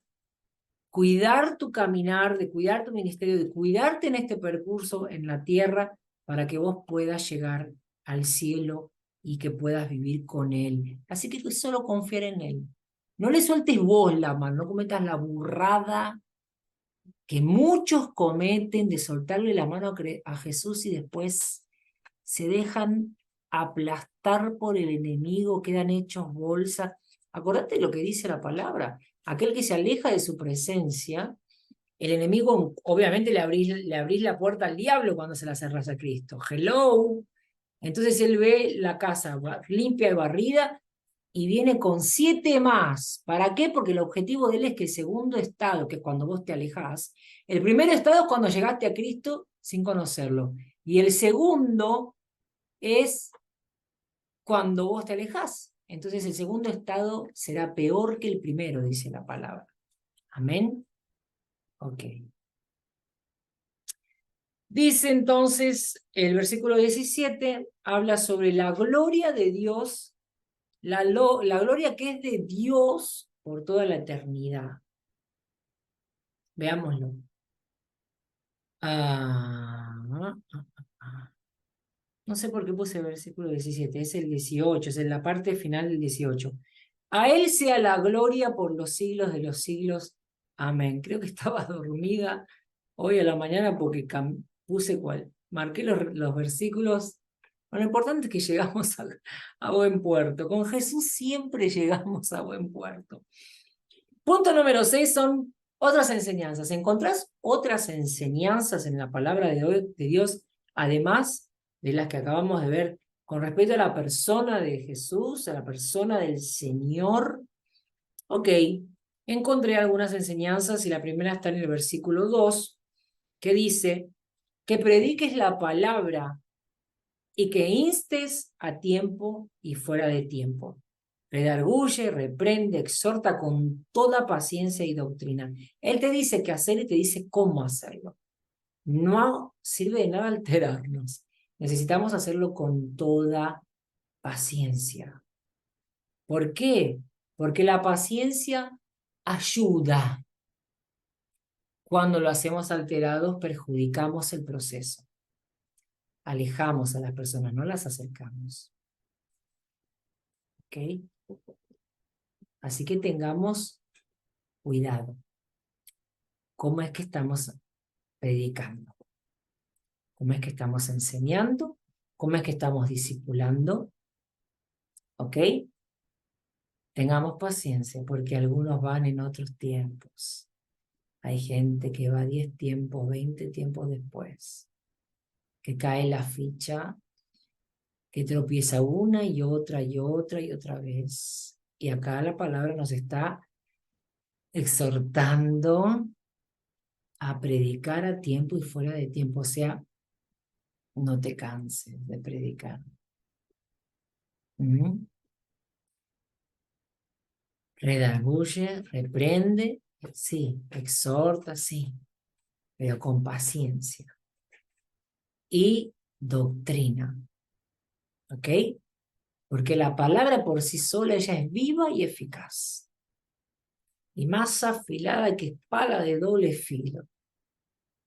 cuidar tu caminar, de cuidar tu ministerio, de cuidarte en este percurso en la tierra para que vos puedas llegar al cielo y que puedas vivir con Él. Así que solo confiar en Él. No le sueltes vos la mano, no cometas la burrada que muchos cometen de soltarle la mano a Jesús y después se dejan aplastar por el enemigo, quedan hechos bolsa. Acordate lo que dice la palabra. Aquel que se aleja de su presencia, el enemigo, obviamente le abrís la puerta al diablo cuando se la cerrás a Cristo. Hello. Entonces él ve la casa limpia y barrida y viene con 7 más. ¿Para qué? Porque el objetivo de él es que el segundo estado, que es cuando vos te alejás, el primer estado es cuando llegaste a Cristo sin conocerlo. Y el segundo es cuando vos te alejás. Entonces el segundo estado será peor que el primero, dice la palabra. Amén. Ok. Dice entonces el versículo 17, habla sobre la gloria de Dios, la gloria que es de Dios por toda la eternidad. Veámoslo. No no sé por qué puse el versículo 17, es el 18, es en la parte final del 18. A Él sea la gloria por los siglos de los siglos. Amén. Creo que estaba dormida hoy a la mañana porque puse marqué los versículos. Bueno, lo importante es que llegamos a buen puerto. Con Jesús siempre llegamos a buen puerto. Punto número 6 son otras enseñanzas. ¿Encontrás otras enseñanzas en la palabra de Dios, además de las que acabamos de ver, con respecto a la persona de Jesús, a la persona del Señor? Ok, encontré algunas enseñanzas y la primera está en el versículo 2, que dice que prediques la palabra y que instes a tiempo y fuera de tiempo. Redarguye, reprende, exhorta con toda paciencia y doctrina. Él te dice qué hacer y te dice cómo hacerlo. No sirve de nada alterarnos. Necesitamos hacerlo con toda paciencia. ¿Por qué? Porque la paciencia ayuda. Cuando lo hacemos alterados, perjudicamos el proceso. Alejamos a las personas, no las acercamos. ¿Ok? Así que tengamos cuidado. ¿Cómo es que estamos predicando? ¿Cómo es que estamos enseñando? ¿Cómo es que estamos discipulando? ¿Ok? Tengamos paciencia porque algunos van en otros tiempos. Hay gente que va 10 tiempos, 20 tiempos después, que cae la ficha, que tropieza una y otra y otra y otra vez. Y acá la palabra nos está exhortando a predicar a tiempo y fuera de tiempo. O sea, no te canses de predicar. Redarguye, reprende, sí, exhorta, sí, pero con paciencia. Y doctrina, ¿ok? Porque la palabra por sí sola ella es viva y eficaz. Y más afilada que espada de doble filo.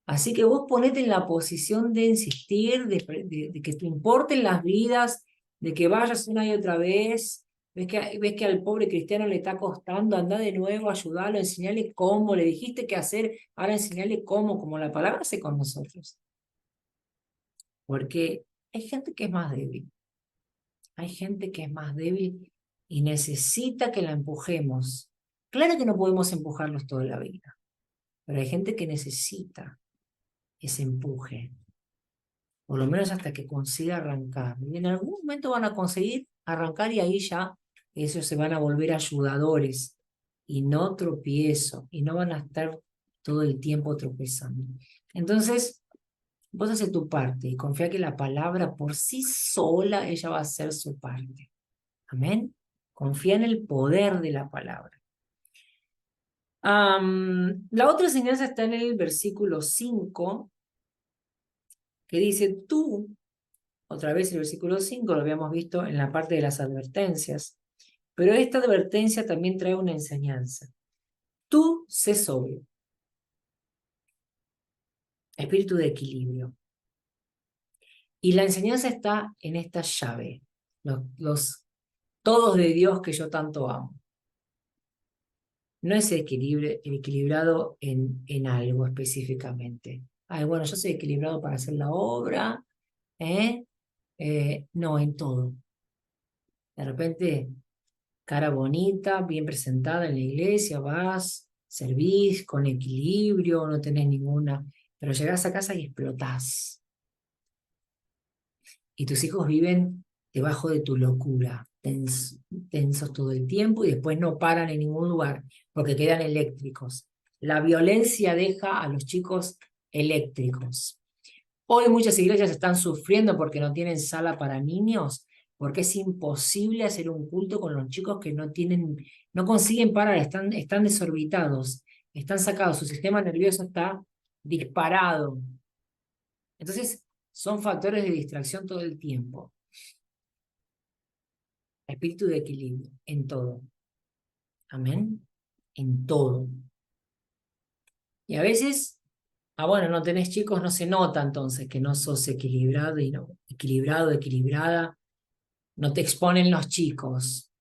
Así que vos ponete en la posición de insistir, de que te importen las vidas, de que vayas una y otra vez. Ves que al pobre cristiano le está costando, anda de nuevo, ayudarlo, enseñarle cómo, le dijiste qué hacer, ahora enseñarle cómo, como la palabra hace con nosotros. Porque hay gente que es más débil. Hay gente que es más débil y necesita que la empujemos. Claro que no podemos empujarlos toda la vida, pero hay gente que necesita ese empuje, por lo menos hasta que consiga arrancar. Y en algún momento van a conseguir arrancar y ahí ya ellos se van a volver ayudadores y no tropiezo, y no van a estar todo el tiempo tropezando. Entonces, vos haces tu parte y confía que la palabra por sí sola, ella va a hacer su parte. Amén. Confía en el poder de la palabra. La otra enseñanza está en el versículo 5, que dice, tú, otra vez el versículo 5, lo habíamos visto en la parte de las advertencias, pero esta advertencia también trae una enseñanza. Tú sé sobrio, espíritu de equilibrio. Y la enseñanza está en esta llave, los todos de Dios que yo tanto amo. No es el equilibrado en algo específicamente. Ay, bueno, yo soy equilibrado para hacer la obra, no, en todo. De repente, cara bonita, bien presentada en la iglesia, vas, servís con equilibrio, no tenés ninguna, pero llegás a casa y explotás. Y tus hijos viven debajo de tu locura, tensos todo el tiempo y después no paran en ningún lugar porque quedan eléctricos. La violencia deja a los chicos eléctricos. Hoy muchas iglesias están sufriendo porque no tienen sala para niños, porque es imposible hacer un culto con los chicos que no consiguen parar, están desorbitados, están sacados, su sistema nervioso está disparado. Entonces, son factores de distracción todo el tiempo. Espíritu de equilibrio en todo. Amén. En todo. Y a veces, bueno, no tenés chicos, no se nota entonces que no sos equilibrado y equilibrado, equilibrada, no te exponen los chicos,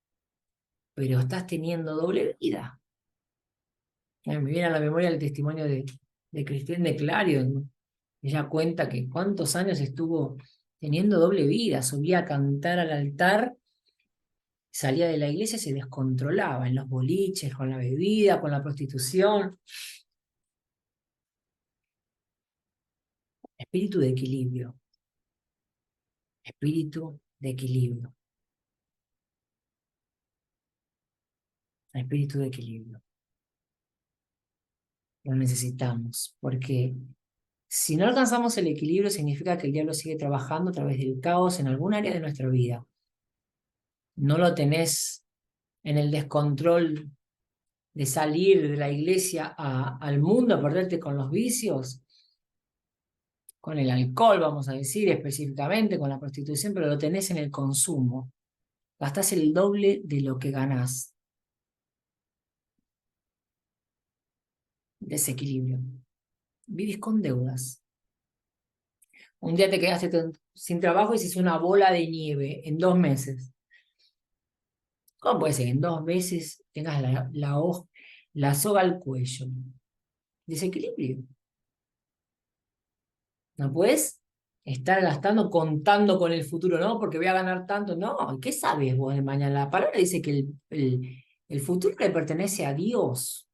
pero estás teniendo doble vida. Me viene a la memoria el testimonio de Cristian de Clario. ¿No? Ella cuenta que cuántos años estuvo teniendo doble vida, subía a cantar al altar, salía de la iglesia y se descontrolaba en los boliches, con la bebida, con la prostitución. Espíritu de equilibrio, espíritu de equilibrio, espíritu de equilibrio. Lo necesitamos, porque si no alcanzamos el equilibrio significa que el diablo sigue trabajando a través del caos en algún área de nuestra vida. No lo tenés en el descontrol de salir de la iglesia al mundo, a perderte con los vicios, con el alcohol, vamos a decir específicamente, con la prostitución, pero lo tenés en el consumo. Gastás el doble de lo que ganás. Desequilibrio. Vivís con deudas. Un día te quedaste sin trabajo y hiciste una bola de nieve en 2 meses. ¿Cómo puede ser que en 2 meses tengas la soga al cuello? Desequilibrio. No puedes estar gastando contando con el futuro, ¿no? Porque voy a ganar tanto. No, ¿qué sabes vos de mañana? La palabra dice que el futuro le pertenece a Dios.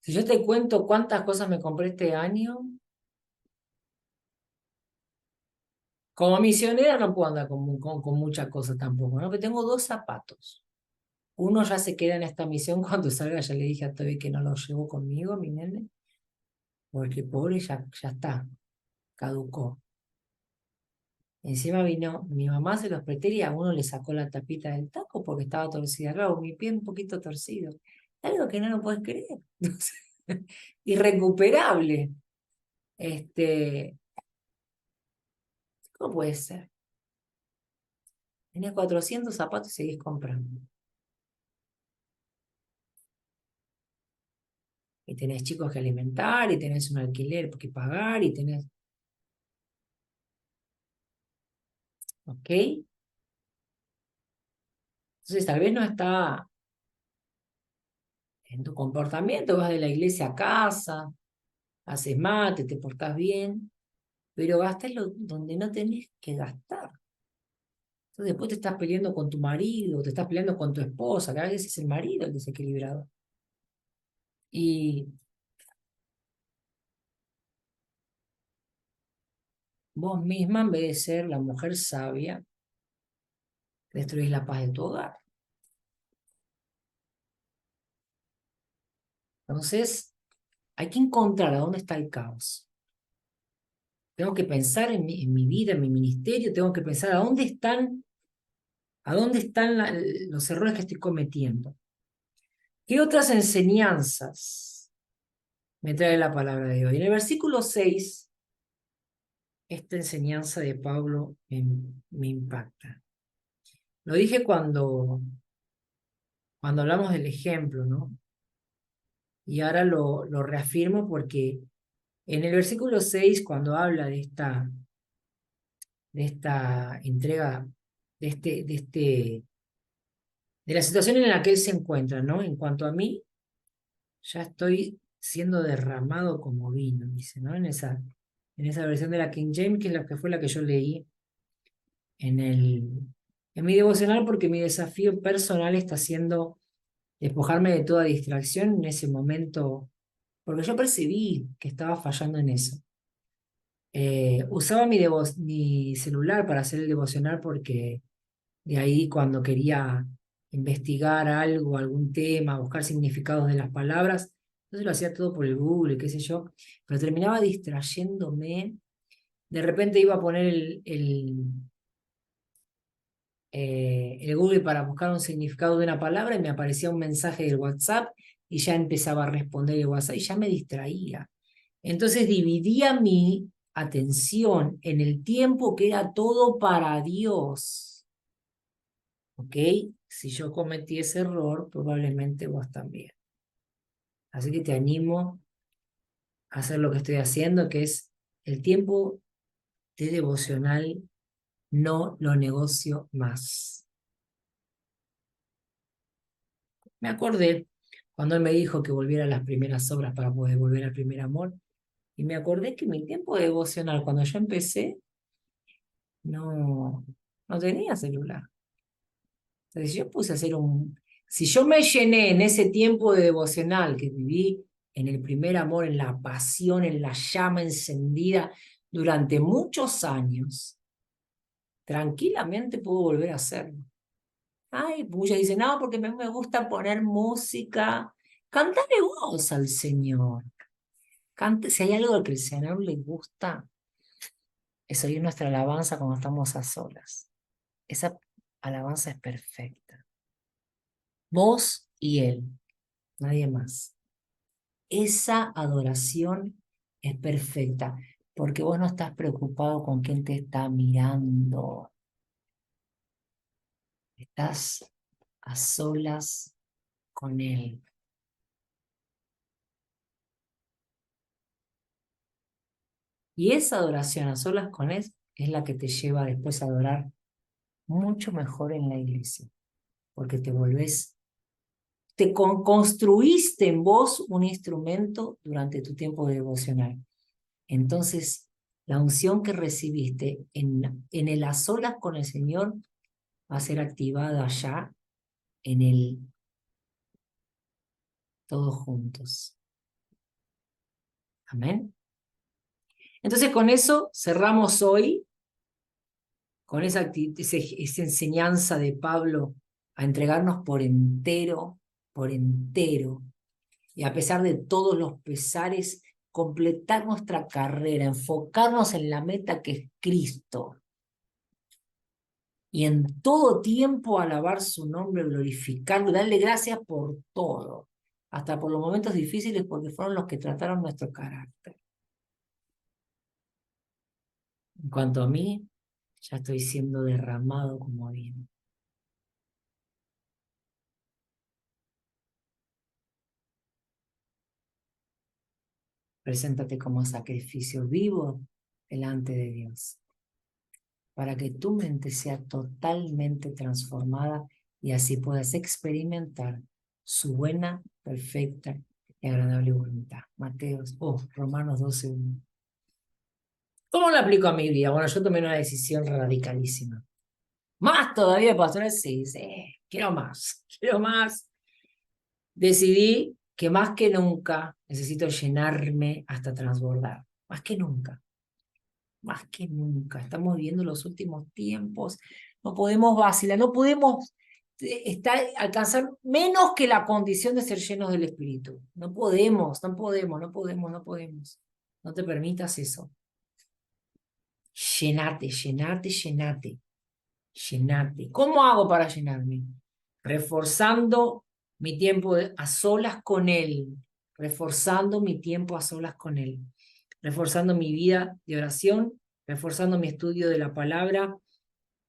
Si yo te cuento cuántas cosas me compré este año, como misionera no puedo andar con muchas cosas tampoco, ¿no? Pero tengo 2 zapatos. Uno ya se queda en esta misión cuando salga, ya le dije a Toby que no lo llevo conmigo, mi nene, porque pobre ya está, caducó. Encima vino, mi mamá se los presté y a uno le sacó la tapita del taco porque estaba torcida. Claro, mi pie un poquito torcido. Algo que no lo puedes creer. Irrecuperable. ¿Cómo puede ser? Tenés 400 zapatos y seguís comprando. Y tenés chicos que alimentar, y tenés un alquiler que pagar, y tenés... ¿Ok? Entonces tal vez no está en tu comportamiento, vas de la iglesia a casa, haces mate, te portás bien, pero gastás donde no tenés que gastar. Entonces después te estás peleando con tu marido, te estás peleando con tu esposa, que a veces es el marido el desequilibrado. Y vos misma, en vez de ser la mujer sabia, destruís la paz de tu hogar. Entonces, hay que encontrar a dónde está el caos. Tengo que pensar en mi vida, en mi ministerio, tengo que pensar a dónde están los errores que estoy cometiendo. ¿Qué otras enseñanzas me trae la palabra de hoy? En el versículo 6, esta enseñanza de Pablo me impacta. Lo dije cuando hablamos del ejemplo, ¿no? Y ahora lo reafirmo porque en el versículo 6, cuando habla de esta entrega, de la situación en la que él se encuentra, ¿no? En cuanto a mí, ya estoy siendo derramado como vino, dice, ¿no? En esa versión de la King James, que es la que fue la que yo leí en el, en mi devocional, porque mi desafío personal está siendo despojarme de toda distracción en ese momento, porque yo percibí que estaba fallando en eso. Usaba mi celular para hacer el devocional porque de ahí cuando quería investigar algo, algún tema, buscar significados de las palabras, entonces lo hacía todo por el Google, qué sé yo, pero terminaba distrayéndome. De repente iba a poner el Google para buscar un significado de una palabra y me aparecía un mensaje del WhatsApp y ya empezaba a responder el WhatsApp y ya me distraía. Entonces dividía mi atención en el tiempo que era todo para Dios. ¿Ok? Si yo cometí ese error, probablemente vos también. Así que te animo a hacer lo que estoy haciendo, que es el tiempo de devocional no lo negocio más. Me acordé cuando él me dijo que volviera a las primeras obras para poder volver al primer amor. Y me acordé que mi tiempo devocional, cuando yo empecé, no tenía celular. Entonces yo puse a hacer Si yo me llené en ese tiempo de devocional que viví en el primer amor, en la pasión, en la llama encendida durante muchos años, tranquilamente puedo volver a hacerlo. Ay, muchos dicen, no, porque me gusta poner música. Cántale voz al Señor. Cante, si hay algo que al Señor le gusta, es oír nuestra alabanza cuando estamos a solas. Esa alabanza es perfecta. Vos y Él, nadie más. Esa adoración es perfecta, porque vos no estás preocupado con quién te está mirando. Estás a solas con Él. Y esa adoración a solas con Él es la que te lleva después a adorar mucho mejor en la iglesia, porque construiste en vos un instrumento durante tu tiempo devocional. Entonces, la unción que recibiste en el a solas con el Señor va a ser activada allá en el todos juntos. Amén. Entonces, con eso cerramos hoy, con esa enseñanza de Pablo a entregarnos por entero, y a pesar de todos los pesares, completar nuestra carrera, enfocarnos en la meta que es Cristo, y en todo tiempo alabar su nombre, glorificarlo, darle gracias por todo, hasta por los momentos difíciles, porque fueron los que trataron nuestro carácter. En cuanto a mí, ya estoy siendo derramado como vino. Preséntate como sacrificio vivo delante de Dios, para que tu mente sea totalmente transformada y así puedas experimentar su buena, perfecta y agradable voluntad. Romanos 12:1. ¿Cómo lo aplico a mi vida? Bueno, yo tomé una decisión radicalísima. Más todavía, pastores, sí, sí, quiero más, quiero más. Decidí que más que nunca necesito llenarme hasta transbordar. Más que nunca, más que nunca. Estamos viviendo los últimos tiempos. No podemos vacilar, no podemos alcanzar menos que la condición de ser llenos del Espíritu. No podemos, no podemos, no podemos, no podemos. No te permitas eso. Llenate, llenate, llenate, llenate. ¿Cómo hago para llenarme? Reforzando mi tiempo a solas con Él, reforzando mi tiempo a solas con Él, reforzando mi vida de oración, reforzando mi estudio de la palabra.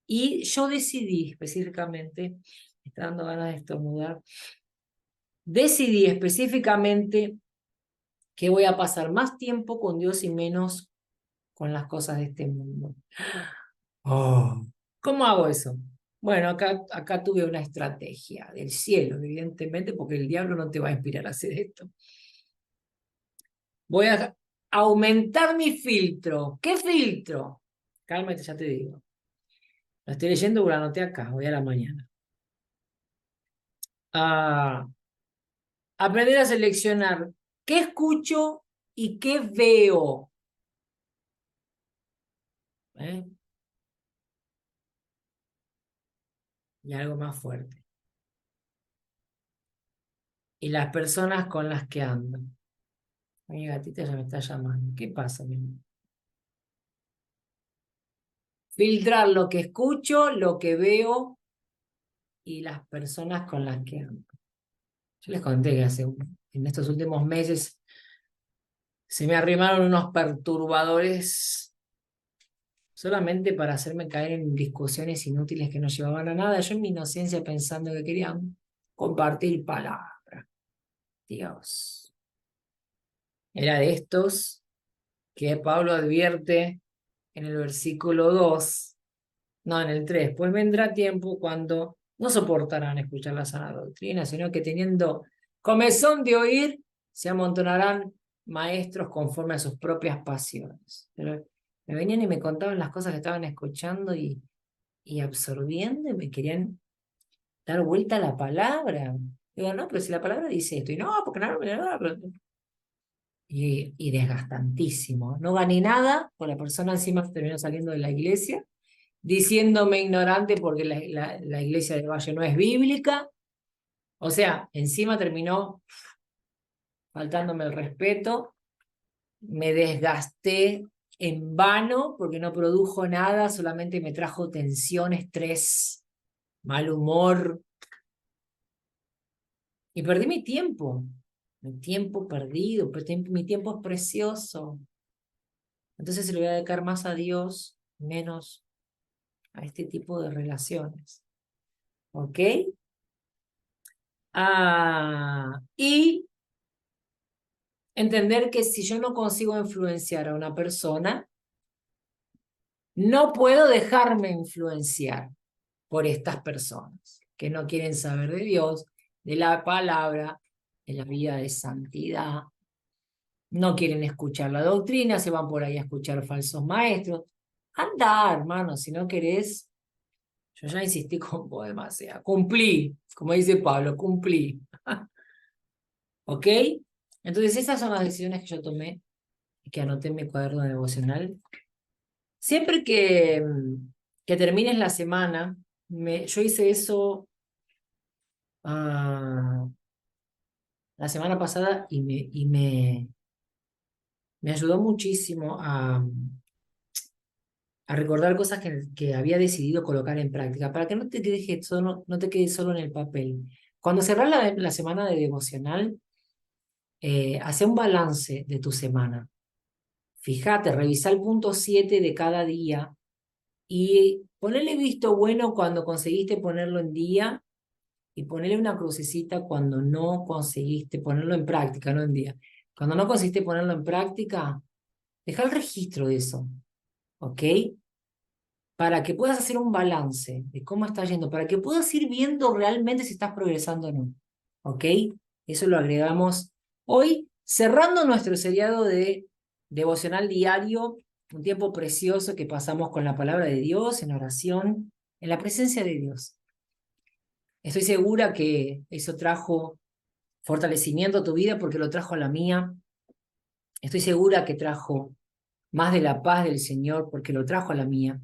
Y yo decidí específicamente, me está dando ganas de estornudar, decidí específicamente que voy a pasar más tiempo con Dios y menos con las cosas de este mundo. Oh. ¿Cómo hago eso? Bueno, acá tuve una estrategia del cielo, evidentemente, porque el diablo no te va a inspirar a hacer esto. Voy a aumentar mi filtro. ¿Qué filtro? Cálmate, ya te digo. Lo estoy leyendo, pero lo anoté acá, voy a la mañana. A aprender a seleccionar qué escucho y qué veo. ¿Eh? Y algo más fuerte. Y las personas con las que ando. Mi gatita ya me está llamando. ¿Qué pasa, mi amor? Filtrar lo que escucho, lo que veo y las personas con las que ando. Yo les conté que en estos últimos meses se me arrimaron unos perturbadores solamente para hacerme caer en discusiones inútiles que no llevaban a nada. Yo en mi inocencia pensando que querían compartir palabras. Dios. Era de estos que Pablo advierte en el versículo 2, no, en el 3, pues vendrá tiempo cuando no soportarán escuchar la sana doctrina, sino que teniendo comezón de oír, se amontonarán maestros conforme a sus propias pasiones. Pero me venían y me contaban las cosas que estaban escuchando y absorbiendo, y me querían dar vuelta a la palabra. Digo, no, pero si la palabra dice esto, y no, porque no, y desgastantísimo. No gané nada, por la persona encima terminó saliendo de la iglesia, diciéndome ignorante porque la iglesia de Valle no es bíblica. O sea, encima terminó faltándome el respeto, me desgasté en vano porque no produjo nada, solamente me trajo tensión, estrés, mal humor, y perdí mi tiempo perdido, mi tiempo es precioso. Entonces se le voy a dedicar más a Dios, menos a este tipo de relaciones. ¿Ok? Y entender que si yo no consigo influenciar a una persona, no puedo dejarme influenciar por estas personas que no quieren saber de Dios, de la palabra, de la vida de santidad. No quieren escuchar la doctrina, se van por ahí a escuchar falsos maestros. Anda, hermano, si no querés, yo ya insistí con vos demasiado. Cumplí, como dice Pablo, cumplí. ¿Ok? Entonces esas son las decisiones que yo tomé y que anoté en mi cuaderno devocional. Siempre que termines la semana, yo hice eso ah, la semana pasada me ayudó muchísimo a recordar cosas que había decidido colocar en práctica, para que no te quedes solo en el papel. Cuando cerrás la semana de devocional, hace un balance de tu semana. Fíjate, revisa el punto 7 de cada día y ponele visto bueno cuando conseguiste ponerlo en día y ponele una crucecita cuando no conseguiste ponerlo en práctica, no en día. Cuando no conseguiste ponerlo en práctica, deja el registro de eso, ¿ok? Para que puedas hacer un balance de cómo estás yendo, para que puedas ir viendo realmente si estás progresando o no, ¿ok? Eso lo agregamos hoy, cerrando nuestro seriado de devocional diario, un tiempo precioso que pasamos con la palabra de Dios, en oración, en la presencia de Dios. Estoy segura que eso trajo fortalecimiento a tu vida porque lo trajo a la mía. Estoy segura que trajo más de la paz del Señor porque lo trajo a la mía.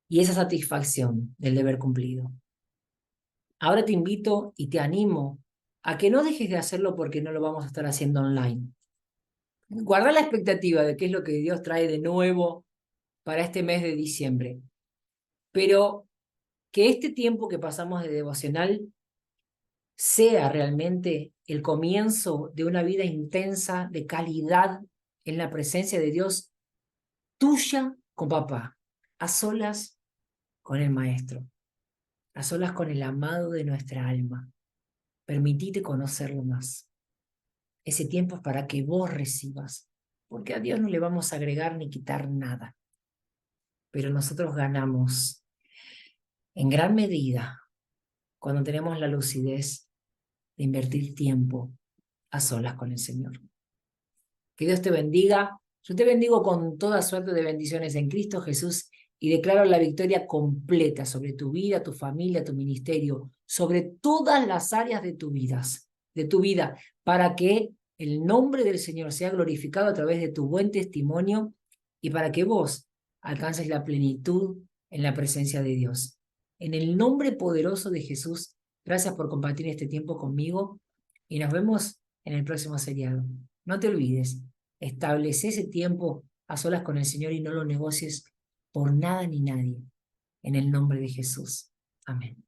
Y esa satisfacción del deber cumplido. Ahora te invito y te animo a que no dejes de hacerlo porque no lo vamos a estar haciendo online. Guarda la expectativa de qué es lo que Dios trae de nuevo para este mes de diciembre. Pero que este tiempo que pasamos de devocional sea realmente el comienzo de una vida intensa, de calidad en la presencia de Dios, tuya con papá, a solas con el Maestro, a solas con el amado de nuestra alma. Permitite conocerlo más. Ese tiempo es para que vos recibas, porque a Dios no le vamos a agregar ni quitar nada, pero nosotros ganamos en gran medida cuando tenemos la lucidez de invertir tiempo a solas con el Señor. Que Dios te bendiga. Yo te bendigo con toda suerte de bendiciones en Cristo Jesús y declaro la victoria completa sobre tu vida, tu familia, tu ministerio, sobre todas las áreas de tu vida, para que el nombre del Señor sea glorificado a través de tu buen testimonio y para que vos alcances la plenitud en la presencia de Dios. En el nombre poderoso de Jesús, gracias por compartir este tiempo conmigo y nos vemos en el próximo seriado. No te olvides, establece ese tiempo a solas con el Señor y no lo negocies por nada ni nadie. En el nombre de Jesús. Amén.